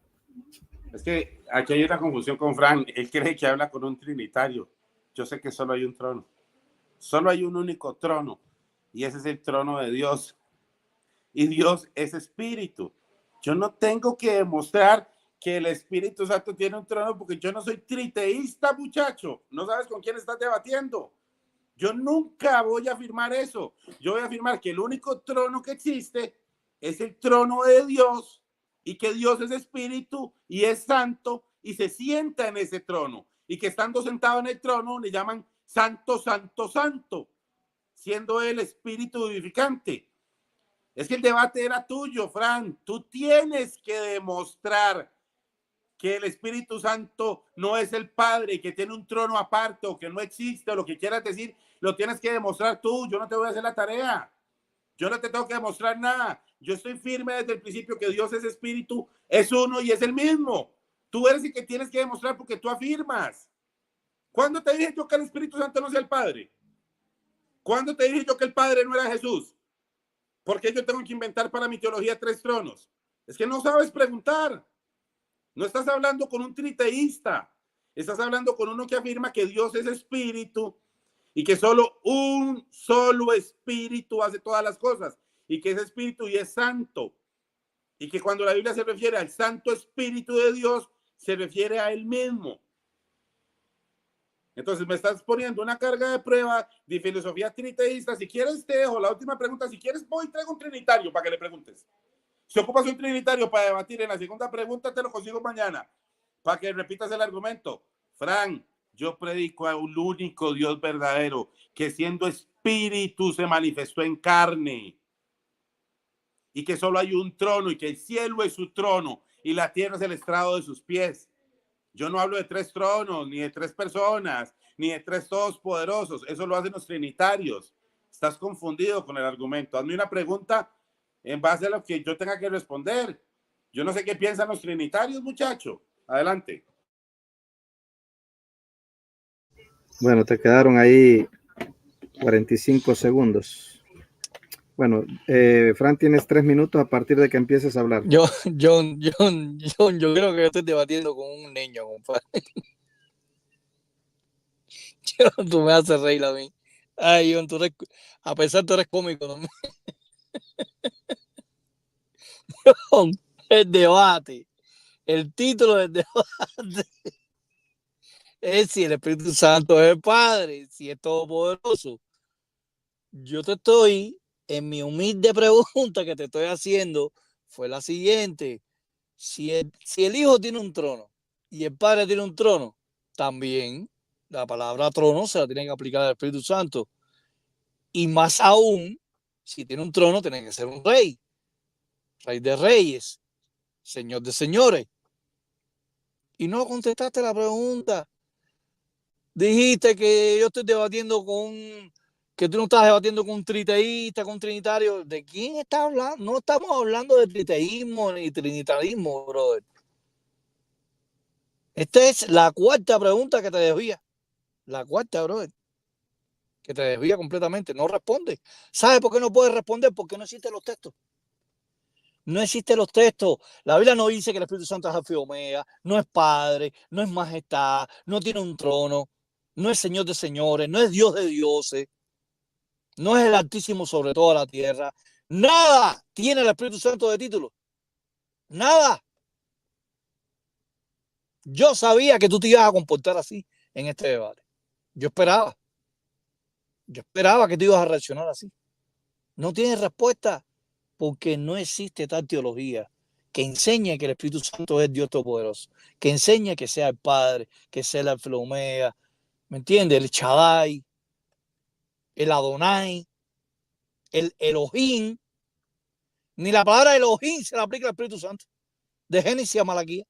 Es que aquí hay una confusión con Fran. Él cree que habla con un trinitario. Yo sé que solo hay un trono. Solo hay un único trono. Y ese es el trono de Dios. Y Dios es espíritu. Yo no tengo que demostrar que el Espíritu Santo tiene un trono porque yo no soy triteísta, muchacho. No sabes con quién estás debatiendo. Yo nunca voy a afirmar eso. Yo voy a afirmar que el único trono que existe es el trono de Dios y que Dios es espíritu y es santo y se sienta en ese trono y que estando sentado en el trono le llaman santo, santo, santo, siendo él espíritu vivificante. Es que el debate era tuyo, Fran. Tú tienes que demostrar que el Espíritu Santo no es el Padre, que tiene un trono aparte o que no existe o lo que quieras decir, lo tienes que demostrar tú. Yo no te voy a hacer la tarea. Yo no te tengo que demostrar nada. Yo estoy firme desde el principio que Dios es Espíritu, es uno y es el mismo. Tú eres el que tienes que demostrar porque tú afirmas. ¿Cuándo te dije yo que el Espíritu Santo no es el Padre? ¿Cuándo te dije yo que el Padre no era Jesús? ¿Por qué yo tengo que inventar para mi teología 3 tronos? Es que no sabes preguntar. No estás hablando con un triteísta. Estás hablando con uno que afirma que Dios es espíritu y que solo un solo espíritu hace todas las cosas y que es espíritu y es santo. Y que cuando la Biblia se refiere al Santo Espíritu de Dios, se refiere a él mismo. Entonces me estás poniendo una carga de prueba de filosofía triteísta. Si quieres te dejo la última pregunta. Si quieres voy y traigo un trinitario para que le preguntes. Si ocupas un trinitario para debatir en la segunda pregunta, te lo consigo mañana para que repitas el argumento. Fran, yo predico a un único Dios verdadero que siendo espíritu se manifestó en carne y que solo hay un trono y que el cielo es su trono y la tierra es el estrado de sus pies. Yo no hablo de 3 tronos, ni de 3 personas, ni de 3 todopoderosos. Eso lo hacen los trinitarios. Estás confundido con el argumento. Hazme una pregunta en base a lo que yo tenga que responder. Yo no sé qué piensan los trinitarios, muchacho. Adelante. Bueno, te quedaron ahí 45 segundos. Bueno, Fran, tienes 3 minutos a partir de que empieces a hablar. Yo creo que yo estoy debatiendo con un niño, compadre. Tú me haces reír a mí. Ay, John, a pesar tú eres cómico también. El debate. El título del debate es si el Espíritu Santo es el Padre, si es todopoderoso. Yo te estoy, en mi humilde pregunta que te estoy haciendo, fue la siguiente. Si el Hijo tiene un trono y el Padre tiene un trono, también la palabra trono se la tiene que aplicar al Espíritu Santo. Y más aún, si tiene un trono, tiene que ser un rey. Rey de reyes, señor de señores. Y no contestaste la pregunta. Dijiste que yo estoy debatiendo que tú no estás debatiendo con un triteísta, con un trinitario. ¿De quién estás hablando? No estamos hablando de triteísmo ni trinitarismo, brother. Esta es la cuarta pregunta que te desvía. La cuarta, brother. Que te desvía completamente. No responde. ¿Sabes por qué no puedes responder? Porque no existen los textos. No existen los textos. La Biblia no dice que el Espíritu Santo es Alfa y Omega, no es Padre, no es Majestad, no tiene un trono, no es Señor de señores, no es Dios de dioses, no es el Altísimo sobre toda la tierra. Nada tiene el Espíritu Santo de título. Nada. Yo sabía que tú te ibas a comportar así en este debate. Yo esperaba que te ibas a reaccionar así. No tienes respuesta porque no existe tal teología que enseñe que el Espíritu Santo es Dios Todopoderoso, que enseñe que sea el Padre, que sea el Alfa y Omega, ¿me entiendes? El Shaddai, el Adonai, el Elohim. Ni la palabra Elohim se la aplica al Espíritu Santo, de Génesis a Malaquía.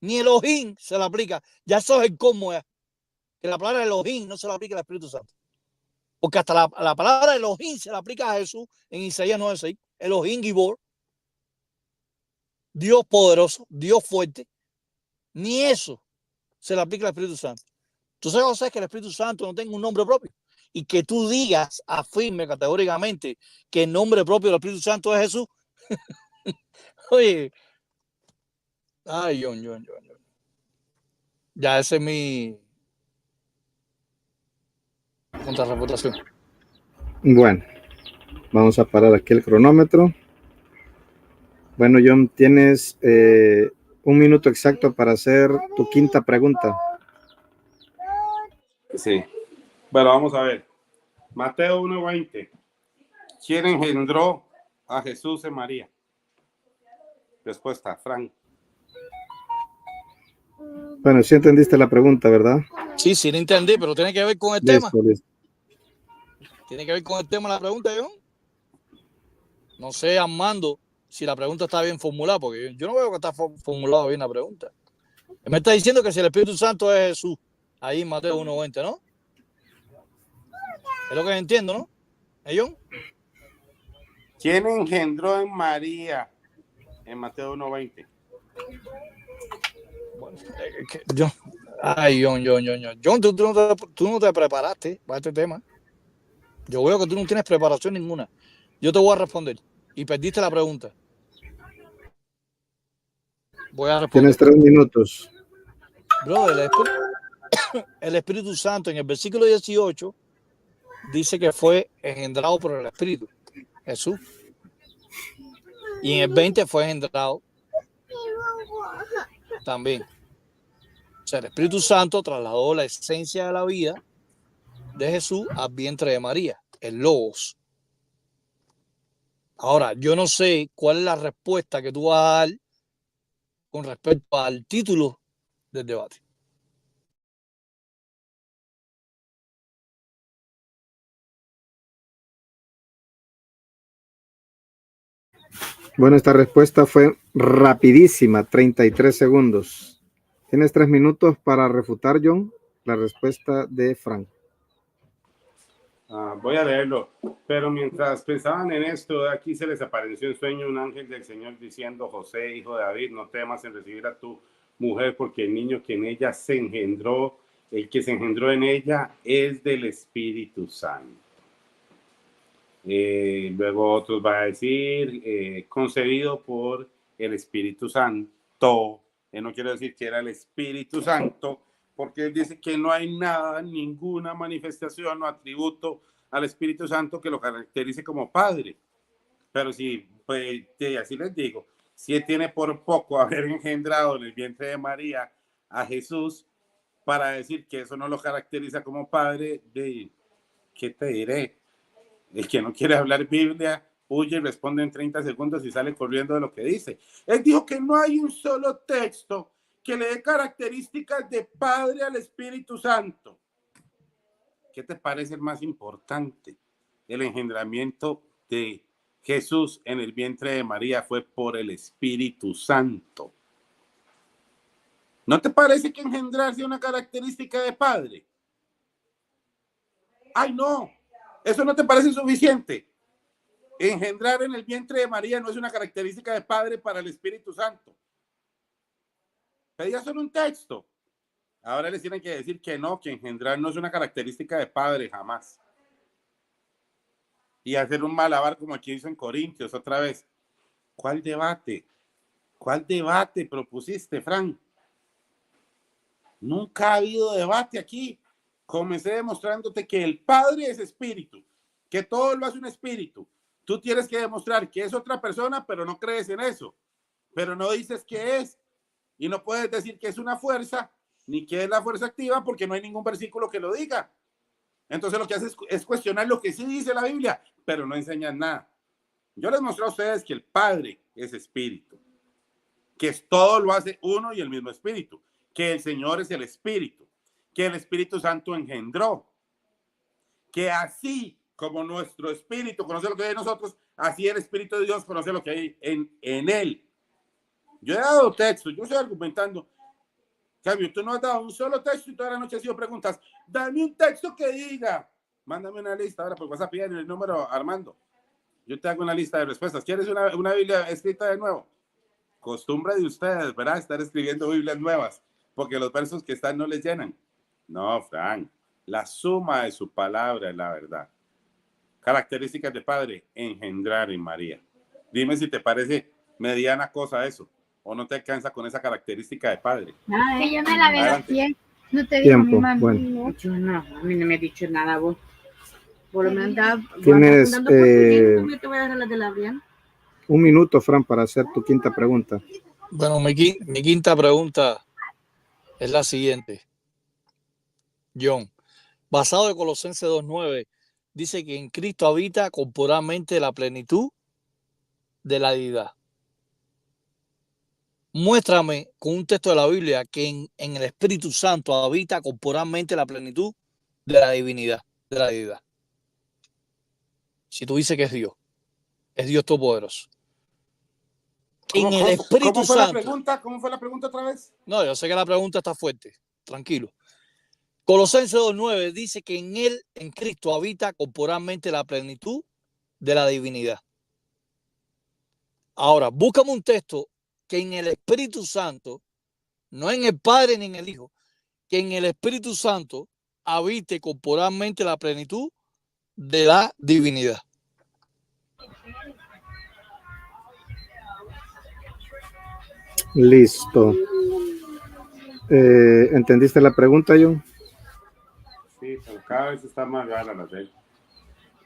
Ni Elohim se la aplica. Ya eso es el cómo es, que la palabra Elohim no se la aplica al Espíritu Santo. Porque hasta la palabra Elohim se la aplica a Jesús en Isaías 9:6. Elohim Gibor, Dios poderoso, Dios fuerte. Ni eso se le aplica al Espíritu Santo. Tú sabes que el Espíritu Santo no tenga un nombre propio y que tú digas, afirme categóricamente que el nombre propio del Espíritu Santo es Jesús. Oye, ay, John. Ya ese es mi contrarreputación. Bueno, vamos a parar aquí el cronómetro. Bueno, John, tienes 1 minuto exacto para hacer tu quinta pregunta. Sí. Bueno, vamos a ver. Mateo 1:20. ¿Quién engendró a Jesús en María? Respuesta, Frank. Bueno, sí entendiste la pregunta, ¿verdad? Sí, la entendí, pero tiene que ver con el tema. Listo. Tiene que ver con el tema de la pregunta, John. No sé, Armando, si la pregunta está bien formulada, porque yo no veo que está formulada bien la pregunta. Él me está diciendo que si el Espíritu Santo es Jesús, ahí en Mateo 1:20, ¿no? Es lo que entiendo, ¿no? John. ¿Quién engendró en María en Mateo 1:20? Bueno, John, tú no te preparaste para este tema. Yo veo que tú no tienes preparación ninguna. Yo te voy a responder. Y perdiste la pregunta. Voy a responder. Tienes 3 minutos. Bro, el Espíritu Santo en el versículo 18 dice que fue engendrado por el Espíritu, Jesús. Y en el 20 fue engendrado también. O sea, el Espíritu Santo trasladó la esencia de la vida de Jesús al vientre de María, el Logos. Ahora, yo no sé cuál es la respuesta que tú vas a dar con respecto al título del debate. Bueno, esta respuesta fue rapidísima, 33 segundos. Tienes 3 minutos para refutar, John, la respuesta de Frank. Voy a leerlo. Pero mientras pensaban en esto, aquí se les apareció en sueño un ángel del Señor diciendo: José, hijo de David, no temas en recibir a tu mujer, porque el niño que en ella se engendró, el que se engendró en ella, es del Espíritu Santo. Luego otros van a decir concebido por el Espíritu Santo. No quiero decir que era el Espíritu Santo, porque él dice que no hay nada, ninguna manifestación o atributo al Espíritu Santo que lo caracterice como Padre. Pero sí, pues así les digo, si él tiene por poco haber engendrado en el vientre de María a Jesús, para decir que eso no lo caracteriza como Padre, ¿qué te diré? El que no quiere hablar Biblia huye y responde en 30 segundos y sale corriendo de lo que dice. Él dijo que no hay un solo texto que le dé características de Padre al Espíritu Santo. ¿Qué te parece el más importante? El engendramiento de Jesús en el vientre de María fue por el Espíritu Santo. ¿No te parece que engendrarse es una característica de Padre? ¡Ay, no! ¿Eso no te parece suficiente? Engendrar en el vientre de María no es una característica de Padre para el Espíritu Santo. Pedía solo un texto. Ahora les tienen que decir que no, que engendrar no es una característica de Padre, jamás. Y hacer un malabar como aquí hizo en Corintios otra vez. ¿Cuál debate? ¿Cuál debate propusiste, Frank? Nunca ha habido debate aquí. Comencé demostrándote que el Padre es espíritu, que todo lo hace un espíritu. Tú tienes que demostrar que es otra persona, pero no crees en eso. Pero no dices que es. Y no puedes decir que es una fuerza, ni que es la fuerza activa, porque no hay ningún versículo que lo diga. Entonces lo que haces es cuestionar lo que sí dice la Biblia, pero no enseñan nada. Yo les mostré a ustedes que el Padre es espíritu, que todo lo hace uno y el mismo espíritu, que el Señor es el espíritu, que el Espíritu Santo engendró, que así como nuestro espíritu conoce lo que hay en nosotros, así el Espíritu de Dios conoce lo que hay en él. Yo he dado textos, yo estoy argumentando. Cambio, tú no has dado un solo texto y toda la noche has sido preguntas. Dame un texto que diga. Mándame una lista ahora por WhatsApp y en el número Armando. Yo te hago una lista de respuestas. ¿Quieres una Biblia escrita de nuevo? Costumbre de ustedes, ¿verdad? Estar escribiendo Biblias nuevas, porque los versos que están no les llenan. No, Frank, la suma de su palabra es la verdad. Características de Padre, engendrar en María. Dime si te parece mediana cosa eso, o no te alcanza con esa característica de Padre. Que yo me la veo así. No te digo mi mamá. Bueno. Yo no, a mí no me ha dicho nada vos. Por lo menos tienes te voy a dar la de la Brian. Un minuto, Fran, para hacer tu quinta pregunta. Bueno, mi quinta pregunta es la siguiente. John, basado en Colosenses 2:9, dice que en Cristo habita corporalmente la plenitud de la deidad. Muéstrame con un texto de la Biblia que en el Espíritu Santo habita corporalmente la plenitud de la divinidad, de la deidad. Si tú dices que es Dios Todopoderoso. En el Espíritu Santo. ¿Cómo fue la pregunta otra vez? No, yo sé que la pregunta está fuerte. Tranquilo. Colosenses 2:9 dice que en él, en Cristo, habita corporalmente la plenitud de la divinidad. Ahora, búscame un texto que en el Espíritu Santo, no en el Padre ni en el Hijo, que en el Espíritu Santo habite corporalmente la plenitud de la divinidad. Listo. ¿Entendiste la pregunta, John? Sí, pero cada vez está más rara la ley.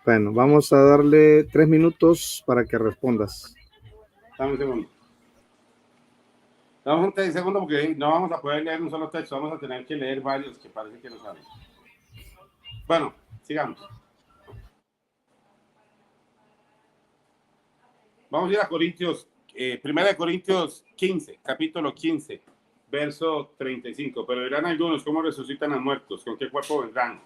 Bueno, vamos a darle 3 minutos para que respondas. Dame un segundo. Dame un segundo porque no vamos a poder leer un solo texto, vamos a tener que leer varios que parece que no saben. Bueno, sigamos. Vamos a ir a Corintios, 1 Corintios 15, capítulo 15, verso 35. Pero dirán algunos, ¿cómo resucitan a muertos? ¿Con qué cuerpo vendrán?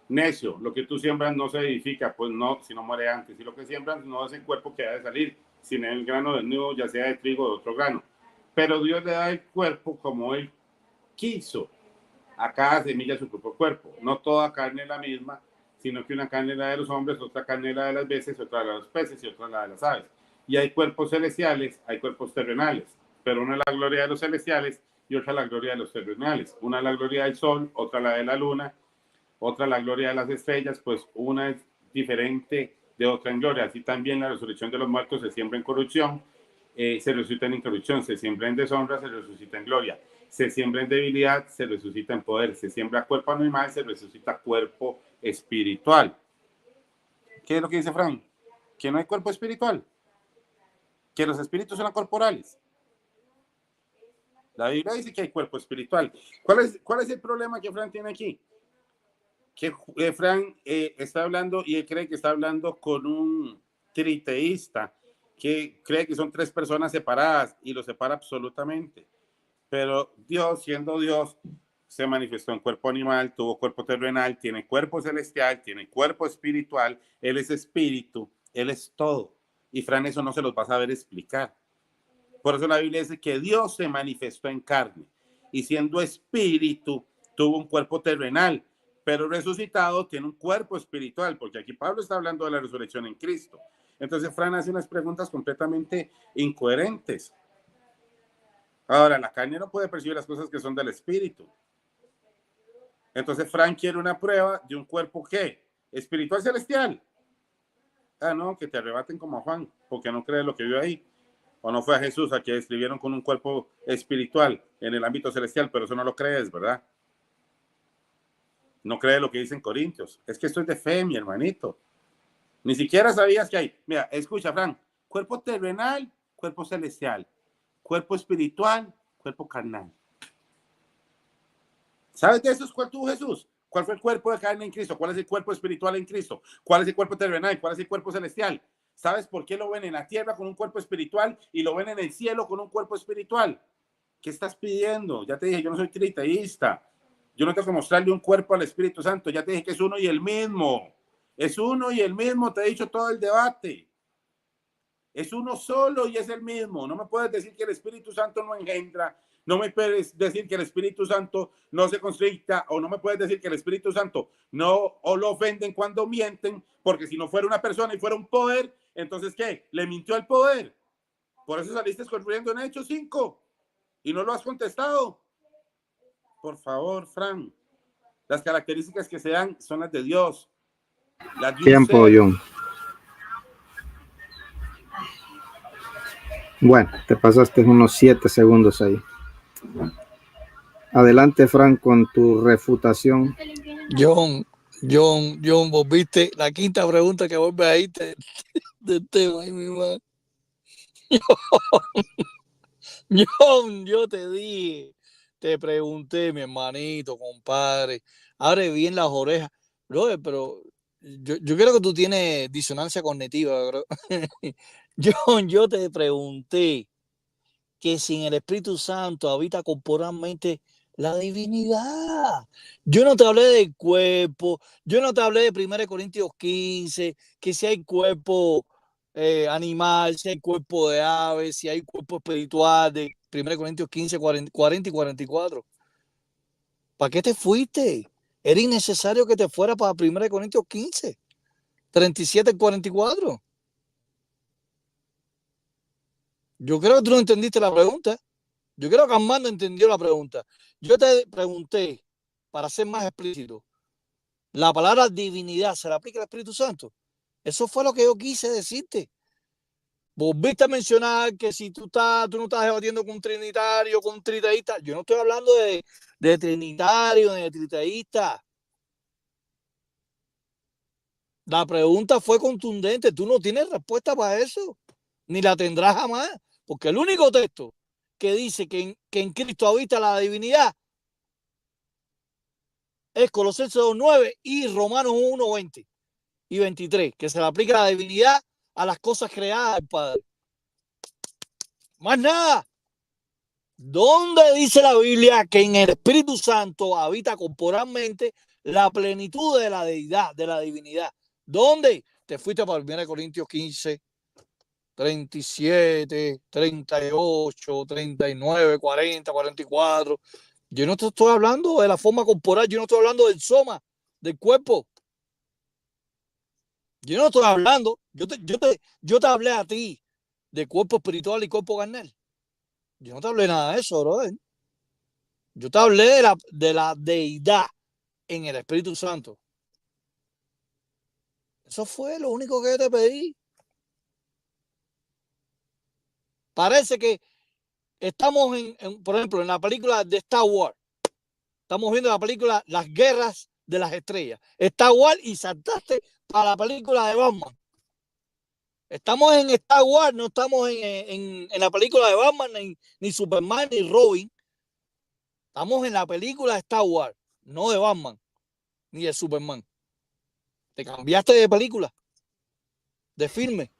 Necio, lo que tú siembras no se edifica, pues no, si no muere antes. Y lo que siembras no es el cuerpo que ha de salir, sino el grano del nudo, ya sea de trigo o de otro grano. Pero Dios le da el cuerpo como Él quiso. A cada semilla su propio cuerpo. No toda carne es la misma, sino que una carne es la de los hombres, otra carne es la de las bestias, otra la de los peces y otra la de las aves. Y hay cuerpos celestiales, hay cuerpos terrenales, pero una es la gloria de los celestiales y otra la gloria de los terrenales. Una es la gloria del sol, otra la de la luna, otra la gloria de las estrellas, pues una es diferente de otra en gloria. Así también la resurrección de los muertos se siembra en corrupción, se resucita en incorrupción, se siembra en deshonra, se resucita en gloria. Se siembra en debilidad, se resucita en poder. Se siembra cuerpo animal, se resucita cuerpo espiritual. ¿Qué es lo que dice Frank? Que no hay cuerpo espiritual, que los espíritus son corporales. La Biblia dice que hay cuerpo espiritual. ¿Cuál es el problema que Frank tiene aquí? Que Frank está hablando y él cree que está hablando con un triteísta que cree que son tres personas separadas y lo separa absolutamente. Pero Dios, siendo Dios, se manifestó en cuerpo animal, tuvo cuerpo terrenal, tiene cuerpo celestial, tiene cuerpo espiritual, Él es espíritu, Él es todo. Y Fran, eso no se los va a saber explicar. Por eso la Biblia dice que Dios se manifestó en carne y siendo espíritu tuvo un cuerpo terrenal, pero resucitado tiene un cuerpo espiritual, porque aquí Pablo está hablando de la resurrección en Cristo. Entonces Fran hace unas preguntas completamente incoherentes. Ahora, la carne no puede percibir las cosas que son del espíritu. Entonces Frank quiere una prueba de un cuerpo ¿qué? Espiritual celestial. Ah, no, que te arrebaten como a Juan, porque no cree lo que vio ahí. O no fue a Jesús a que escribieron con un cuerpo espiritual en el ámbito celestial, pero eso no lo crees, ¿verdad? No cree lo que dicen Corintios. Es que esto es de fe, mi hermanito. Ni siquiera sabías que hay. Mira, escucha, Frank. Cuerpo terrenal, cuerpo celestial. Cuerpo espiritual, cuerpo carnal. ¿Sabes de esos cuál tuvo Jesús? ¿Cuál fue el cuerpo de carne en Cristo? ¿Cuál es el cuerpo espiritual en Cristo? ¿Cuál es el cuerpo terrenal? ¿Cuál es el cuerpo celestial? ¿Sabes por qué lo ven en la tierra con un cuerpo espiritual y lo ven en el cielo con un cuerpo espiritual? ¿Qué estás pidiendo? Ya te dije, yo no soy triteísta. Yo no tengo que mostrarle un cuerpo al Espíritu Santo. Ya te dije que es uno y el mismo. Es uno y el mismo, te he dicho todo el debate. Es uno solo y es el mismo. No me puedes decir que el Espíritu Santo no engendra. No me puedes decir que el Espíritu Santo no se constricta, o no me puedes decir que el Espíritu Santo no o lo ofenden cuando mienten, porque si no fuera una persona y fuera un poder, entonces ¿qué? Le mintió al poder. Por eso saliste corriendo en Hechos 5 y no lo has contestado. Por favor, Fran. Las características que se dan son las de Dios. Las de tiempo, John. Bueno, te pasaste unos 7 segundos ahí. Adelante, Frank, con tu refutación. John, vos viste la quinta pregunta que vuelve ahí del tema. Ay, mi madre. John, yo te dije, te pregunté, mi hermanito, compadre, abre bien las orejas. Brother, pero yo creo que tú tienes disonancia cognitiva, bro. John, yo te pregunté que sin el Espíritu Santo habita corporalmente la divinidad. Yo no te hablé del cuerpo, yo no te hablé de 1 Corintios 15, que si hay cuerpo animal, si hay cuerpo de ave, si hay cuerpo espiritual, de 1 Corintios 15, 40 y 44. ¿Para qué te fuiste? Era innecesario que te fuera para 1 Corintios 15, 37 y 44. Yo creo que tú no entendiste la pregunta. Yo creo que Armando entendió la pregunta. Yo te pregunté, para ser más explícito, ¿la palabra divinidad se la aplica al Espíritu Santo? Eso fue lo que yo quise decirte. Volviste a mencionar que si tú no estás debatiendo con un trinitario, con un triteísta. Yo no estoy hablando de trinitario, ni de triteísta. La pregunta fue contundente. Tú no tienes respuesta para eso, ni la tendrás jamás, porque el único texto que dice que en Cristo habita la divinidad es Colosenses 2:9 y Romanos 1:20 y 23, que se le aplica la divinidad a las cosas creadas del Padre. Más nada. ¿Dónde dice la Biblia que en el Espíritu Santo habita corporalmente la plenitud de la deidad, de la divinidad? ¿Dónde? Te fuiste para 1 Corintios 15, 37, 38, 39, 40, 44. Yo no te estoy hablando de la forma corporal, yo no estoy hablando del soma, del cuerpo. Yo no estoy hablando, yo te hablé a ti de cuerpo espiritual y cuerpo carnal. Yo no te hablé nada de eso, brother. Yo te hablé de la deidad en el Espíritu Santo. Eso fue lo único que yo te pedí. Parece que estamos por ejemplo, en la película de Star Wars. Estamos viendo la película Las Guerras de las Estrellas. Star Wars y saltaste para la película de Batman. Estamos en Star Wars, no estamos en la película de Batman, ni Superman, ni Robin. Estamos en la película de Star Wars, no de Batman, ni de Superman. Te cambiaste de película, de filme.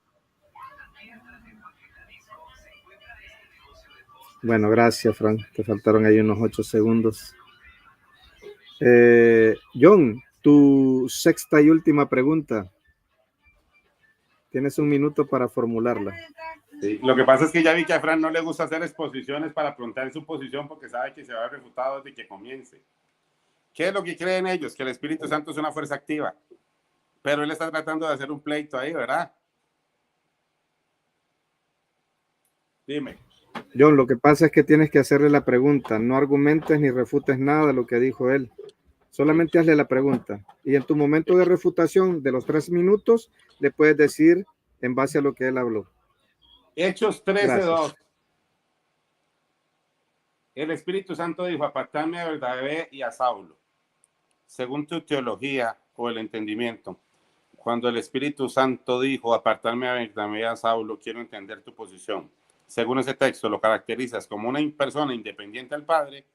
Bueno, gracias, Frank. Te faltaron ahí unos 8 segundos. John, tu sexta y última pregunta. Tienes un minuto para formularla. Sí, lo que pasa es que ya vi que a Fran no le gusta hacer exposiciones para preguntar su posición porque sabe que se va a ver refutado desde que comience. ¿Qué es lo que creen ellos? Que el Espíritu Santo es una fuerza activa. Pero él está tratando de hacer un pleito ahí, ¿verdad? Dime. John, lo que pasa es que tienes que hacerle la pregunta. No argumentes ni refutes nada de lo que dijo él. Solamente hazle la pregunta. Y en tu momento de refutación de los 3 minutos, le puedes decir en base a lo que él habló. Hechos 13:2. El Espíritu Santo dijo: apartadme a Bernabé y a Saulo. Según tu teología o el entendimiento, cuando el Espíritu Santo dijo apartarme a Bernabé y a Saulo, quiero entender tu posición. Según ese texto, lo caracterizas como una persona independiente al Padre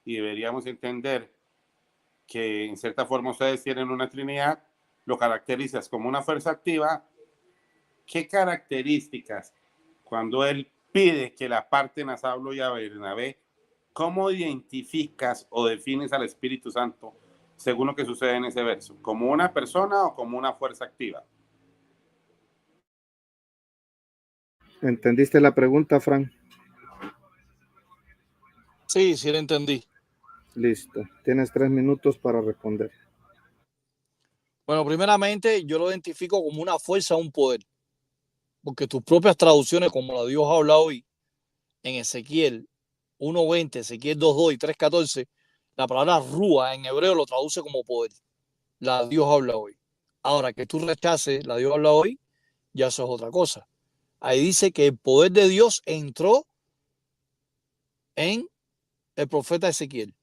y deberíamos entender que en cierta forma ustedes tienen una trinidad, lo caracterizas como una fuerza activa. ¿Qué características, cuando él pide que la aparten a Saulo y a Bernabé, cómo identificas o defines al Espíritu Santo según lo que sucede en ese verso? ¿Como una persona o como una fuerza activa? ¿Entendiste la pregunta, Frank? Sí, sí la entendí. Listo. Tienes 3 minutos para responder. Bueno, primeramente yo lo identifico como una fuerza, un poder. Porque tus propias traducciones, como la Dios habla hoy, en Ezequiel 1:20, Ezequiel 2:2 y 3:14, la palabra rúa en hebreo lo traduce como poder. La Dios habla hoy. Ahora, que tú rechaces la Dios habla hoy, ya eso es otra cosa. Ahí dice que el poder de Dios entró en el profeta Ezequiel.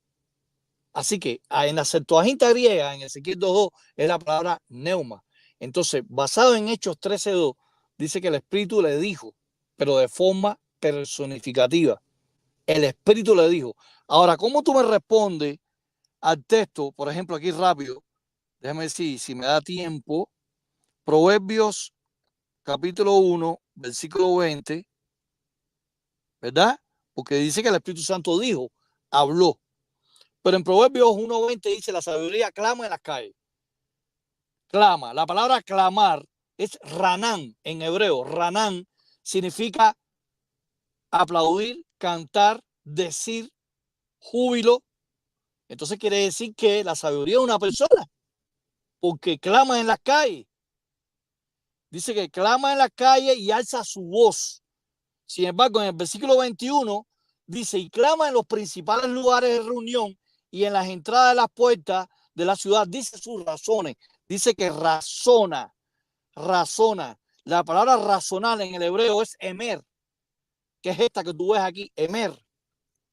Así que en la Septuaginta griega, en Ezequiel 2:2, es la palabra neuma. Entonces, basado en Hechos 13:2, dice que el Espíritu le dijo, pero de forma personificativa. El Espíritu le dijo. Ahora, ¿cómo tú me respondes al texto? Por ejemplo, aquí rápido, déjame decir, si me da tiempo, Proverbios capítulo 1, versículo 20, ¿verdad? Porque dice que el Espíritu Santo dijo, habló. Pero en Proverbios 1:20 dice, la sabiduría clama en las calles. Clama. La palabra clamar es ranán en hebreo. Ranán significa aplaudir, cantar, decir, júbilo. Entonces quiere decir que la sabiduría es una persona, porque clama en las calles. Dice que clama en las calles y alza su voz. Sin embargo, en el versículo 21 dice, y clama en los principales lugares de reunión y en las entradas de las puertas de la ciudad. Dice sus razones. Dice que razona. La palabra razonar en el hebreo es emer, que es esta que tú ves aquí, emer.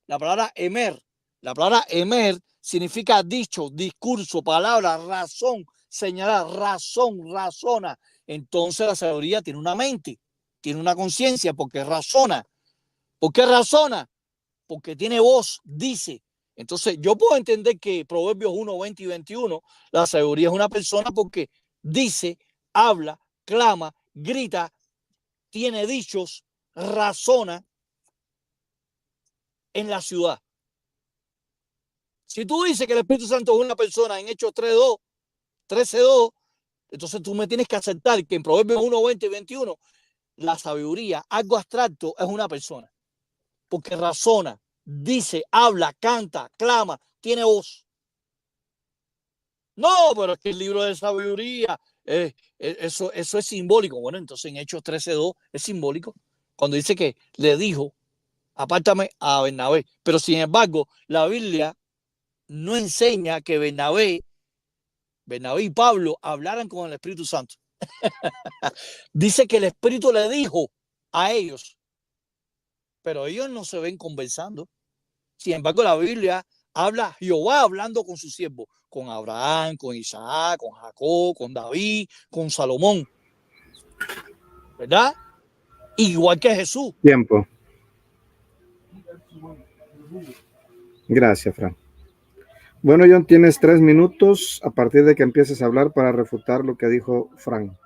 La palabra emer significa dicho, discurso, palabra, razón, señalar, razón, razona. Entonces la sabiduría tiene una mente, tiene una conciencia, porque razona. ¿Por qué razona? Porque tiene voz, dice. Entonces yo puedo entender que Proverbios 1:20 y 21, la sabiduría es una persona porque dice, habla, clama, grita, tiene dichos, razona en la ciudad. Si tú dices que el Espíritu Santo es una persona en Hechos 3:2, 13:2, entonces tú me tienes que aceptar que en Proverbios 1:20 y 21, la sabiduría, algo abstracto, es una persona. Porque razona, dice, habla, canta, clama, tiene voz. No, pero es que el libro de sabiduría, eso es simbólico. Bueno, entonces en Hechos 13:2 es simbólico. Cuando dice que le dijo, apártame a Bernabé. Pero sin embargo, la Biblia no enseña que Bernabé Bernabé y Pablo hablaran con el Espíritu Santo. Dice que el Espíritu le dijo a ellos, pero ellos no se ven conversando. Sin embargo, la Biblia habla Jehová hablando con sus siervos, con Abraham, con Isaac, con Jacob, con David, con Salomón, ¿verdad? Igual que Jesús. Tiempo. Gracias, Fran. Bueno, John, tienes 3 minutos a partir de que empieces a hablar para refutar lo que dijo Fran.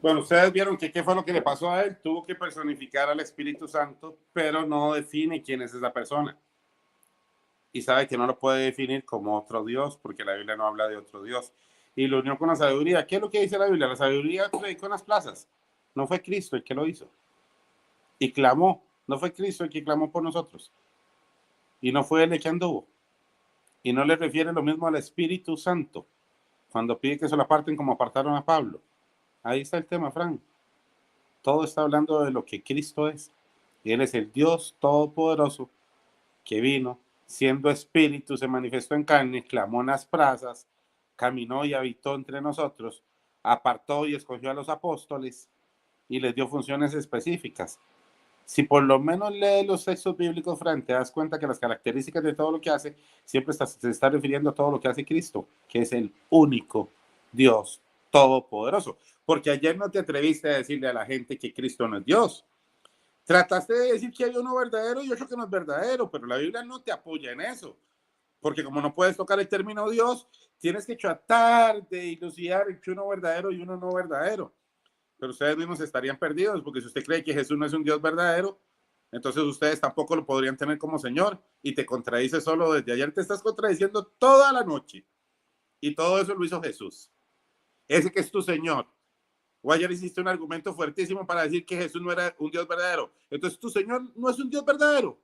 Bueno, ustedes vieron que qué fue lo que le pasó a él. Tuvo que personificar al Espíritu Santo, pero no define quién es esa persona. Y sabe que no lo puede definir como otro Dios, porque la Biblia no habla de otro Dios. Y lo unió con la sabiduría. ¿Qué es lo que dice la Biblia? La sabiduría predicó en las plazas. No fue Cristo el que lo hizo. Y clamó. No fue Cristo el que clamó por nosotros. Y no fue él el que anduvo. Y no le refiere lo mismo al Espíritu Santo cuando pide que se lo aparten como apartaron a Pablo. Ahí está el tema, Frank. Todo está hablando de lo que Cristo es. Y Él es el Dios Todopoderoso que vino, siendo espíritu, se manifestó en carne, clamó en las plazas, caminó y habitó entre nosotros, apartó y escogió a los apóstoles y les dio funciones específicas. Si por lo menos lees los textos bíblicos, Frank, te das cuenta que las características de todo lo que hace siempre se está refiriendo a todo lo que hace Cristo, que es el único Dios Todopoderoso. Porque ayer no te atreviste a decirle a la gente que Cristo no es Dios. Trataste de decir que hay uno verdadero y otro que no es verdadero, pero la Biblia no te apoya en eso. Porque como no puedes tocar el término Dios, tienes que tratar de dilucidar entre uno verdadero y uno no verdadero. Pero ustedes mismos estarían perdidos, porque si usted cree que Jesús no es un Dios verdadero, entonces ustedes tampoco lo podrían tener como Señor, y te contradice solo desde ayer, te estás contradiciendo toda la noche, y todo eso lo hizo Jesús, ese que es tu Señor. O ayer hiciste un argumento fuertísimo para decir que Jesús no era un Dios verdadero, entonces tu Señor no es un Dios verdadero.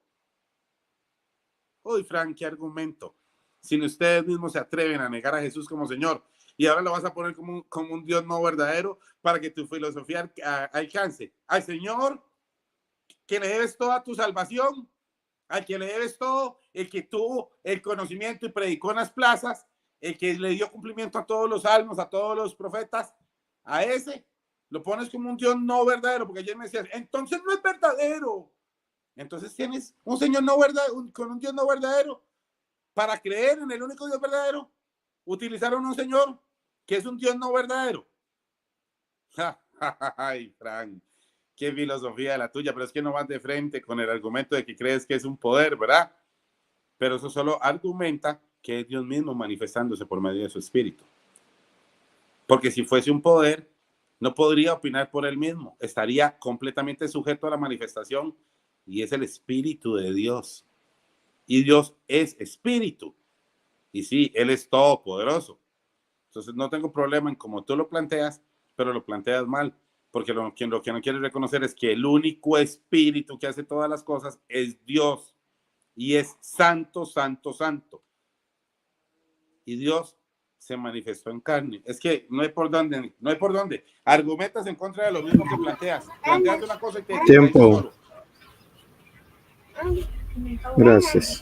Uy, Frank, qué argumento. Si ustedes mismos se atreven a negar a Jesús como Señor, y ahora lo vas a poner como un Dios no verdadero para que tu filosofía alcance al Señor que le debes toda tu salvación, al que le debes todo, el que tuvo el conocimiento y predicó en las plazas, el que le dio cumplimiento a todos los salmos, a todos los profetas, a ese lo pones como un Dios no verdadero, porque ayer me decías, entonces no es verdadero. Entonces tienes un Señor no verdadero, con un Dios no verdadero. Para creer en el único Dios verdadero, utilizaron un Señor que es un Dios no verdadero. Ay, Frank, qué filosofía la tuya, pero es que no vas de frente con el argumento de que crees que es un poder, ¿verdad? Pero eso solo argumenta que es Dios mismo manifestándose por medio de su espíritu. Porque si fuese un poder, no podría opinar por él mismo, estaría completamente sujeto a la manifestación, y es el Espíritu de Dios. Y Dios es espíritu. Y sí, Él es todopoderoso. Entonces no tengo problema en cómo tú lo planteas, pero lo planteas mal. Porque lo que no quieres reconocer es que el único espíritu que hace todas las cosas es Dios. Y es santo, santo, santo. Y Dios se manifestó en carne. Es que no hay por dónde, no hay por dónde. Argumentas en contra de lo mismo que planteas. Planteas una cosa y te Tiempo. solo. Gracias.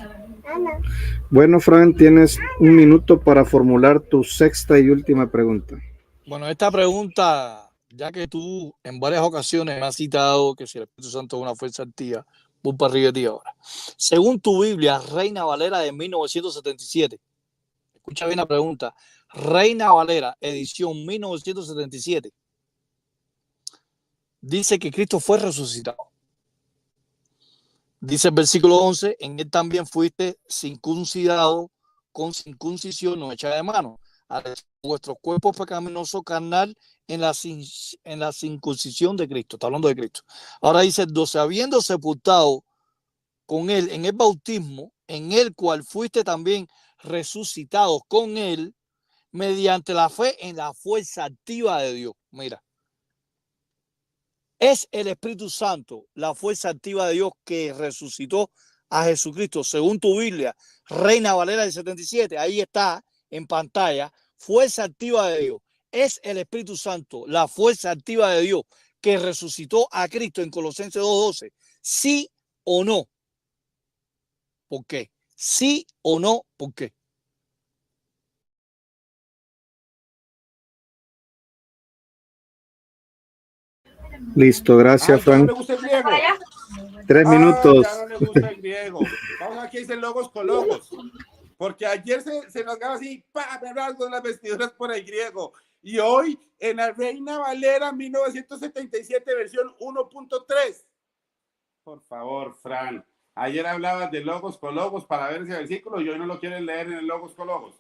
Bueno, Fran, tienes 1 minuto para formular tu sexta y última pregunta. Bueno, esta pregunta, ya que tú en varias ocasiones me has citado que si el Espíritu Santo es una fuerza activa, voy para arriba de ti ahora. Según tu Biblia, Reina Valera de 1977, escucha bien la pregunta, Reina Valera, edición 1977, dice que Cristo fue resucitado. Dice el versículo 11, en él también fuiste circuncidado con circuncisión no hecha de mano, a vuestros cuerpos pecaminosos carnal en la circuncisión de Cristo. Está hablando de Cristo. Ahora dice, 12, habiendo sepultado con él en el bautismo, en el cual fuiste también resucitados con él, mediante la fe en la fuerza activa de Dios. Mira. Es el Espíritu Santo, la fuerza activa de Dios que resucitó a Jesucristo, según tu Biblia, Reina Valera del 77, ahí está en pantalla, fuerza activa de Dios. Es el Espíritu Santo, la fuerza activa de Dios que resucitó a Cristo en Colosenses 2:12. ¿Sí o no? ¿Por qué? ¿Sí o no? ¿Por qué? Listo, gracias, Ya no Frank. le gusta el griego. 3 minutos. Ya no le gusta el griego. Vamos a ver qué dicen logos con logos. Porque ayer se rasgaba así, me rasgo las vestiduras por el griego. Y hoy en la Reina Valera 1977, versión 1.3. Por favor, Fran. Ayer hablabas de logos con logos para ver ese versículo y hoy no lo quieres leer en el logos con logos.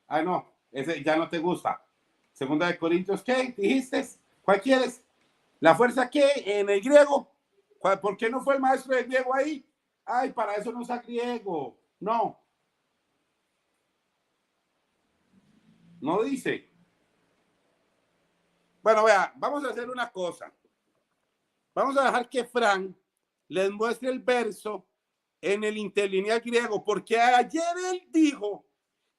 Ah, no, ese ya no te gusta. Segunda de Corintios, ¿qué? ¿Dijiste? ¿Cuál quieres? ¿La fuerza qué? En el griego. ¿Por qué no fue el maestro de griego ahí? Ay, para eso no usa griego. No. No dice. Bueno, vea, vamos a hacer una cosa. Vamos a dejar que Fran les muestre el verso en el interlineal griego, porque ayer él dijo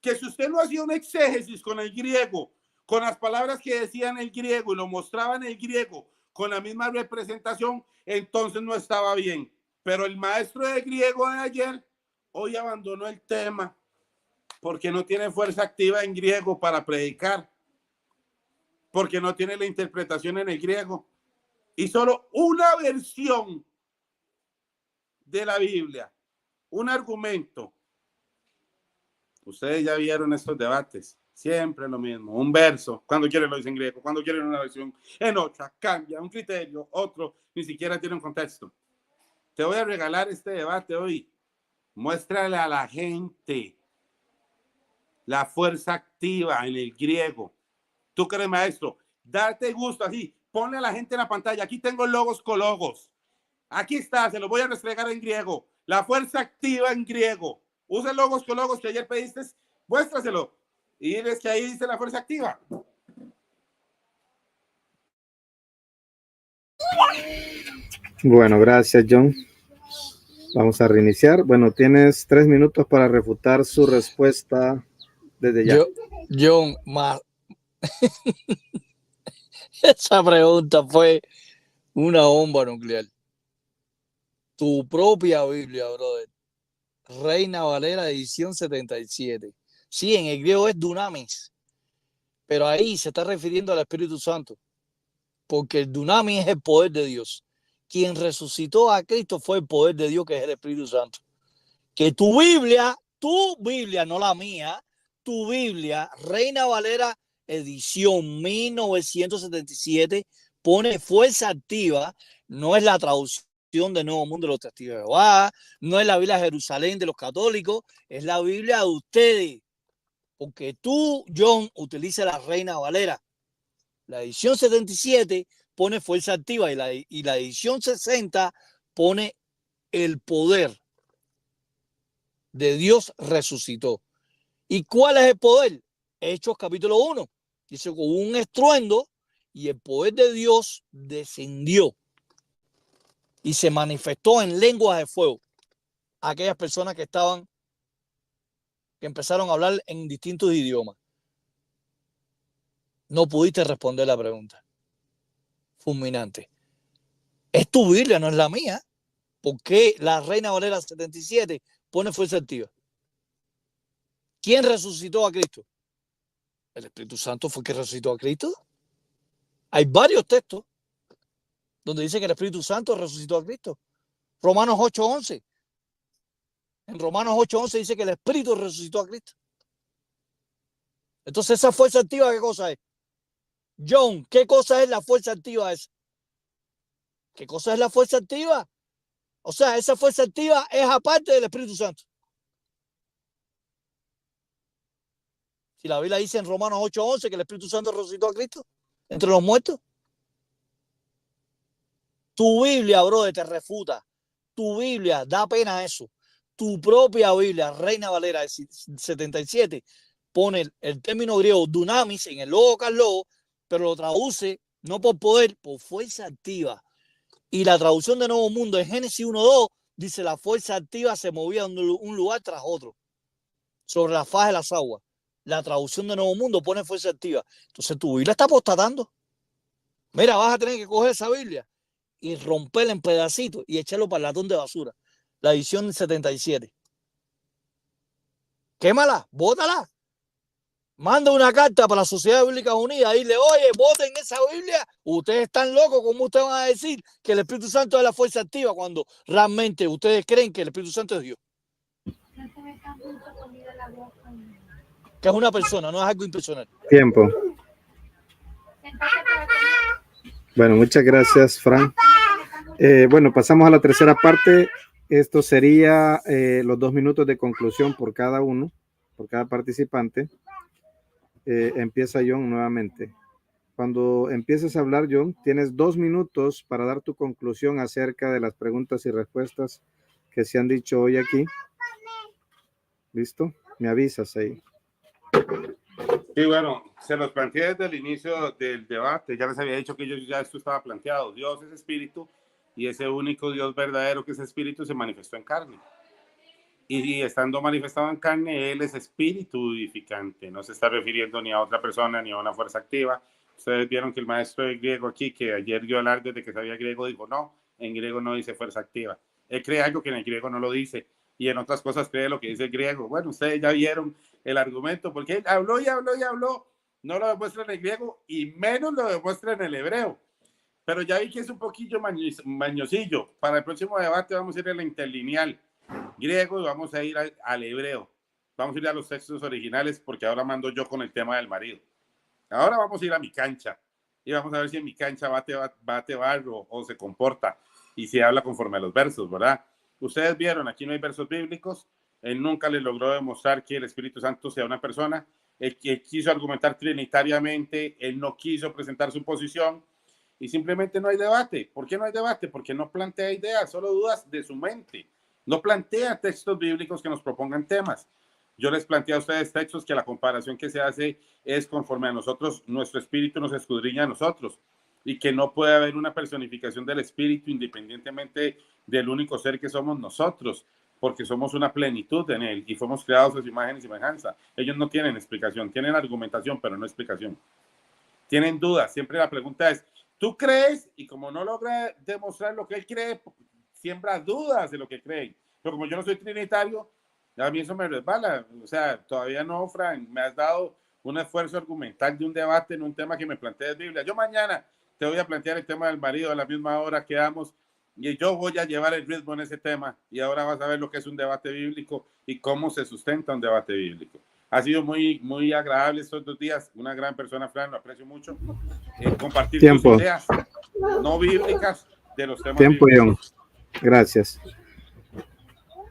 que si usted no hacía un exégesis con el griego, con las palabras que decían el griego y lo mostraba en el griego con la misma representación, entonces no estaba bien. Pero el maestro de griego de ayer hoy abandonó el tema porque no tiene fuerza activa en griego para predicar, porque no tiene la interpretación en el griego y solo una versión de la Biblia, un argumento. Ustedes ya vieron estos debates, siempre lo mismo, un verso, cuando quieren lo dicen en griego, cuando quieren una versión en otra, cambia un criterio, otro, ni siquiera tiene un contexto. Te voy a regalar este debate hoy. Muéstrale a la gente la fuerza activa en el griego. Tú que eres maestro, date gusto así, ponle a la gente en la pantalla. Aquí tengo logos con logos. Aquí está, se lo voy a restregar en griego. La fuerza activa en griego. Usa logos con logos que ayer pediste, muéstraselo. Y diles que ahí dice la fuerza activa. Bueno, gracias, John. Vamos a reiniciar. Bueno, tienes 3 minutos para refutar su respuesta desde ya. John, esa pregunta fue una bomba nuclear. Tu propia Biblia, brother. Reina Valera, edición 77. Sí, en el griego es dunamis, pero ahí se está refiriendo al Espíritu Santo, porque el dunamis es el poder de Dios. Quien resucitó a Cristo fue el poder de Dios, que es el Espíritu Santo. Que tu Biblia, no la mía, tu Biblia, Reina Valera, edición 1977, pone fuerza activa, no es la traducción de Nuevo Mundo de los Testigos de Jehová, no es la Biblia de Jerusalén de los católicos, es la Biblia de ustedes. Porque tú, John, utiliza la Reina Valera. La edición 77 pone fuerza activa y la edición 60 pone el poder de Dios resucitó. ¿Y cuál es el poder? Hechos capítulo 1. Dice, con un estruendo y el poder de Dios descendió y se manifestó en lenguas de fuego. Aquellas personas que empezaron a hablar en distintos idiomas. No pudiste responder la pregunta. Fulminante. Es tu Biblia, no es la mía. ¿Por qué la Reina Valera 77 pone fuerza activa? ¿Quién resucitó a Cristo? ¿El Espíritu Santo fue el que resucitó a Cristo? Hay varios textos donde dice que el Espíritu Santo resucitó a Cristo. Romanos 8:11. En Romanos 8:11 dice que el Espíritu resucitó a Cristo. Entonces, ¿esa fuerza activa qué cosa es? John, ¿qué cosa es la fuerza activa esa? ¿Qué cosa es la fuerza activa? O sea, esa fuerza activa es aparte del Espíritu Santo. Si la Biblia dice en Romanos 8:11 que el Espíritu Santo resucitó a Cristo entre los muertos. Tu Biblia, brother, te refuta. Tu Biblia, da pena eso. Tu propia Biblia, Reina Valera 77, pone el término griego dunamis en el logo carlogo, pero lo traduce no por poder, por fuerza activa. Y la traducción de Nuevo Mundo en Génesis 1:2 dice la fuerza activa se movía de un lugar tras otro sobre la faz de las aguas. La traducción de Nuevo Mundo pone fuerza activa. Entonces tu Biblia está apostatando. Mira, vas a tener que coger esa Biblia y romperla en pedacitos y echarlo para el latón de basura. La edición 77. Quémala, bótala. manda una carta para la Sociedad Bíblica Unida y le, oye, voten esa Biblia. Ustedes están locos, ¿cómo ustedes van a decir que el Espíritu Santo es la fuerza activa cuando realmente ustedes creen que el Espíritu Santo es Dios? Que es una persona, no es algo impersonal. Tiempo. Bueno, muchas gracias, Fran. Bueno, pasamos a la tercera parte. Esto sería los 2 minutos de conclusión por cada uno, por cada participante. Empieza John nuevamente. Cuando empieces a hablar, John, tienes 2 minutos para dar tu conclusión acerca de las preguntas y respuestas que se han dicho hoy aquí. ¿Listo? Me avisas ahí. Sí, bueno, se los planteé desde el inicio del debate. Ya les había dicho que ya esto estaba planteado. Dios es espíritu y ese único Dios verdadero que es espíritu se manifestó en carne. Y estando manifestado en carne, Él es espíritu vivificante. No se está refiriendo ni a otra persona ni a una fuerza activa. Ustedes vieron que el maestro de griego aquí, que ayer dio alarde de que sabía griego, dijo, no, en griego no dice fuerza activa. Él cree algo que en el griego no lo dice. Y en otras cosas cree lo que dice el griego. Bueno, ustedes ya vieron el argumento, porque él habló y habló y habló. No lo demuestra en el griego y menos lo demuestra en el hebreo. Pero ya vi que es un poquillo mañosillo. Para el próximo debate vamos a ir a la interlineal griego y vamos a ir al hebreo. Vamos a ir a los textos originales porque ahora mando yo con el tema del marido. Ahora vamos a ir a mi cancha y vamos a ver si en mi cancha bate barro o se comporta y si habla conforme a los versos, ¿verdad? Ustedes vieron, aquí no hay versos bíblicos. Él nunca le logró demostrar que el Espíritu Santo sea una persona. Él quiso argumentar trinitariamente, él no quiso presentar su posición y simplemente no hay debate. ¿Por qué no hay debate? Porque no plantea ideas, solo dudas de su mente. No plantea textos bíblicos que nos propongan temas. Yo les planteo a ustedes textos que la comparación que se hace es conforme a nosotros, nuestro espíritu nos escudriña a nosotros y que no puede haber una personificación del espíritu independientemente del único ser que somos nosotros, porque somos una plenitud en él y fuimos creados a su imagen y semejanza. Ellos no tienen explicación, tienen argumentación, pero no explicación. Tienen dudas. Siempre la pregunta es, ¿tú crees? Y como no logra demostrar lo que él cree, siembra dudas de lo que creen. Pero como yo no soy trinitario, a mí eso me resbala. O sea, todavía no, Frank, me has dado un esfuerzo argumental de un debate en un tema que me plantea de Biblia. Yo mañana te voy a plantear el tema del marido a la misma hora que damos y yo voy a llevar el ritmo en ese tema y ahora vas a ver lo que es un debate bíblico y cómo se sustenta un debate bíblico. Ha sido muy, muy agradable estos 2 días. Una gran persona, Fran, lo aprecio mucho. Compartir tus ideas no bíblicas de los temas bíblicos. John. Gracias.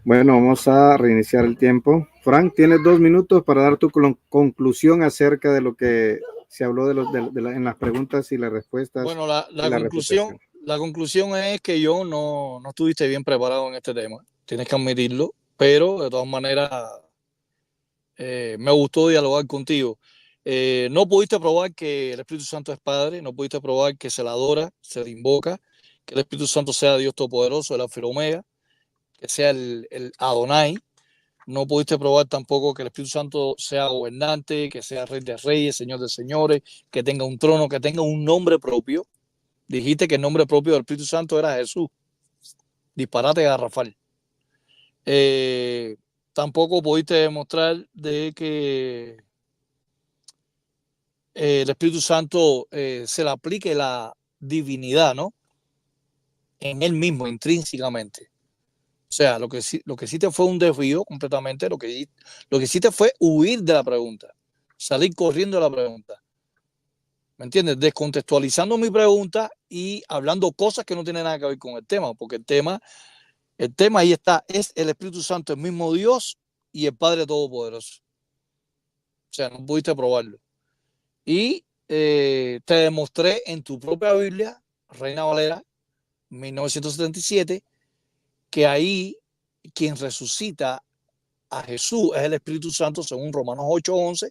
Bueno, vamos a reiniciar el tiempo. Frank, tienes 2 minutos para dar tu conclusión acerca de lo que se habló en las preguntas y las respuestas. Bueno, la conclusión es que yo no estuviste bien preparado en este tema. Tienes que admitirlo, pero de todas maneras me gustó dialogar contigo. No pudiste probar que el Espíritu Santo es Padre, no pudiste probar que se le adora, se le invoca, que el Espíritu Santo sea Dios Todopoderoso, el Alfa y Omega, que sea el Adonai. No pudiste probar tampoco que el Espíritu Santo sea gobernante, que sea Rey de Reyes, Señor de Señores, que tenga un trono, que tenga un nombre propio. Dijiste que el nombre propio del Espíritu Santo era Jesús. Disparate garrafal. Tampoco pudiste demostrar de que el Espíritu Santo se le aplique la divinidad, ¿no? En él mismo, intrínsecamente. O sea, lo que hiciste fue un desvío completamente. Lo que hiciste fue huir de la pregunta, salir corriendo de la pregunta. ¿Me entiendes? Descontextualizando mi pregunta y hablando cosas que no tienen nada que ver con el tema, porque el tema ahí está, es el Espíritu Santo, el mismo Dios y el Padre Todopoderoso. O sea, no pudiste probarlo. Y te demostré en tu propia Biblia, Reina Valera, 1977, que ahí quien resucita a Jesús es el Espíritu Santo, según Romanos 8:11,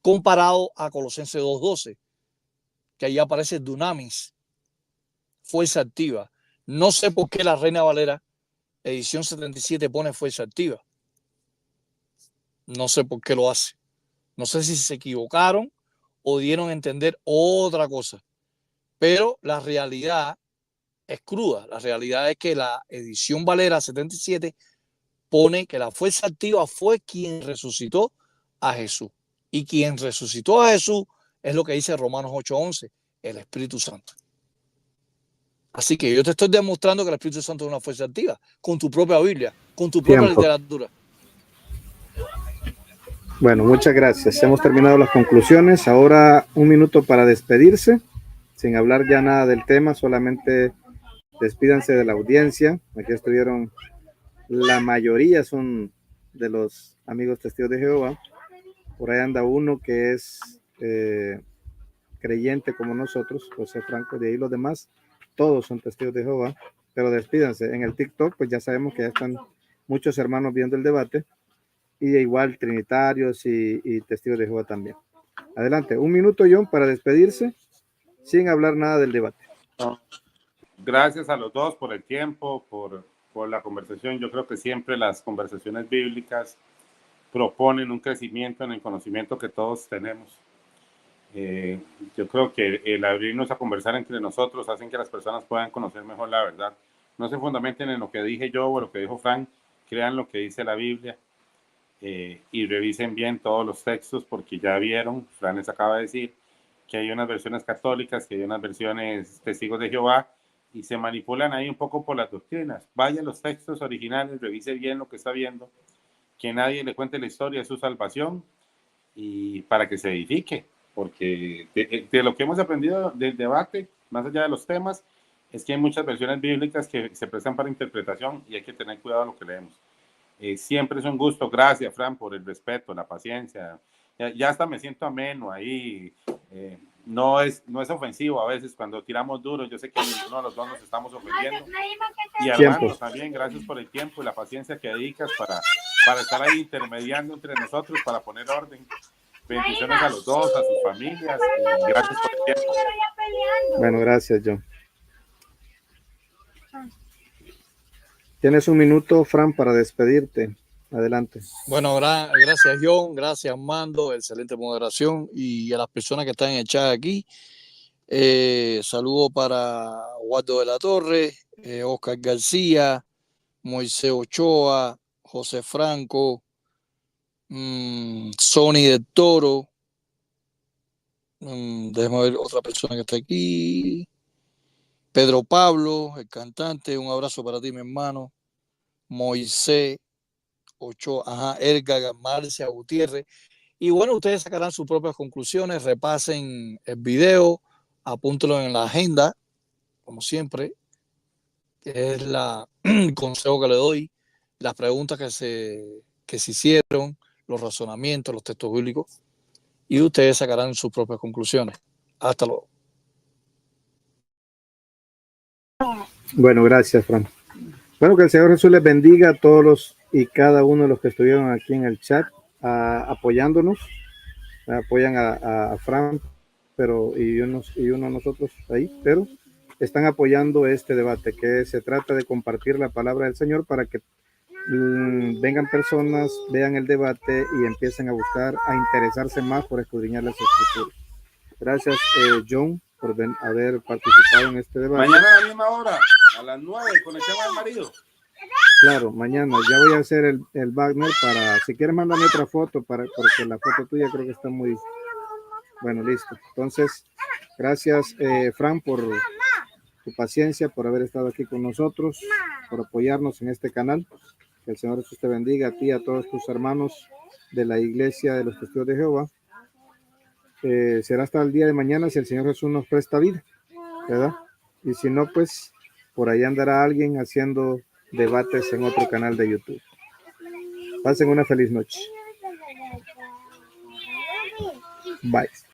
comparado a Colosenses 2:12, que ahí aparece dunamis, fuerza activa. No sé por qué la Reina Valera, edición 77, pone fuerza activa. No sé por qué lo hace. No sé si se equivocaron o dieron a entender otra cosa. Pero la realidad es cruda. La realidad es que la edición Valera 77 pone que la fuerza activa fue quien resucitó a Jesús. Y quien resucitó a Jesús es lo que dice Romanos 8:11, el Espíritu Santo. Así que yo te estoy demostrando que el Espíritu Santo es una fuerza activa, con tu propia Biblia, con tu propia literatura. Bueno, muchas gracias. Hemos terminado las conclusiones. Ahora un minuto para despedirse, sin hablar ya nada del tema, solamente despídanse de la audiencia. Aquí estuvieron, la mayoría son de los amigos testigos de Jehová. Por ahí anda uno que es creyente como nosotros, José Franco. De ahí los demás, todos son testigos de Jehová. Pero despídanse. En el TikTok, pues ya sabemos que ya están muchos hermanos viendo el debate. Y igual trinitarios y testigos de Jehová también. Adelante, un minuto, John, para despedirse, sin hablar nada del debate. Gracias a los dos por el tiempo, por la conversación. Yo creo que siempre las conversaciones bíblicas proponen un crecimiento en el conocimiento que todos tenemos. Yo creo que el abrirnos a conversar entre nosotros hacen que las personas puedan conocer mejor la verdad. No se fundamenten en lo que dije yo o lo que dijo Frank, crean lo que dice la Biblia. Y revisen bien todos los textos, porque ya vieron, Fran les acaba de decir que hay unas versiones católicas, que hay unas versiones testigos de Jehová, y se manipulan ahí un poco por las doctrinas. Vaya a los textos originales, revise bien lo que está viendo, que nadie le cuente la historia de su salvación, y para que se edifique, porque de lo que hemos aprendido del debate, más allá de los temas, es que hay muchas versiones bíblicas que se prestan para interpretación y hay que tener cuidado a lo que leemos. Siempre es un gusto. Gracias, Fran, por el respeto, la paciencia. Ya hasta me siento ameno ahí. No es ofensivo a veces cuando tiramos duro. Yo sé que ninguno de los dos nos estamos ofendiendo. Y Armando, también gracias por el tiempo y la paciencia que dedicas para estar ahí intermediando entre nosotros, para poner orden. Bendiciones a los dos, a sus familias. Gracias por el tiempo. Bueno, gracias, John. Tienes un minuto, Fran, para despedirte. Adelante. Bueno, gracias, John. Gracias, Armando. Excelente moderación. Y a las personas que están en el chat aquí. Saludo para Waldo de la Torre, Oscar García, Moisés Ochoa, José Franco, Sony del Toro. Déjame ver otra persona que está aquí. Pedro Pablo, el cantante, un abrazo para ti, mi hermano. Moisés Ochoa, Edgar Marcia Gutiérrez. Y bueno, ustedes sacarán sus propias conclusiones, repasen el video, apúntenlo en la agenda, como siempre, que es el consejo que le doy, las preguntas que se hicieron, los razonamientos, los textos bíblicos, y ustedes sacarán sus propias conclusiones. Hasta luego. Bueno, gracias, Fran. Bueno, que el Señor Jesús les bendiga a todos los y cada uno de los que estuvieron aquí en el chat apoyándonos. Apoyan a Fran, pero y uno de nosotros ahí, pero están apoyando este debate, que se trata de compartir la palabra del Señor para que vengan personas, vean el debate y empiecen a buscar, a interesarse más por escudriñar las escrituras. Gracias, John, por haber participado en este debate. Mañana a la misma hora, a las 9, con el tema del marido. Claro, mañana ya voy a hacer el Wagner para, si quieres mándame otra foto, porque la foto tuya creo que está muy, bueno, listo. Entonces, gracias, Fran, por tu paciencia, por haber estado aquí con nosotros, por apoyarnos en este canal. Que el Señor Jesús te bendiga a ti y a todos tus hermanos de la Iglesia de los Testigos de Jehová. Será hasta el día de mañana si el Señor Jesús nos presta vida, ¿verdad? Y si no, pues por ahí andará alguien haciendo debates en otro canal de YouTube. Pasen una feliz noche. Bye.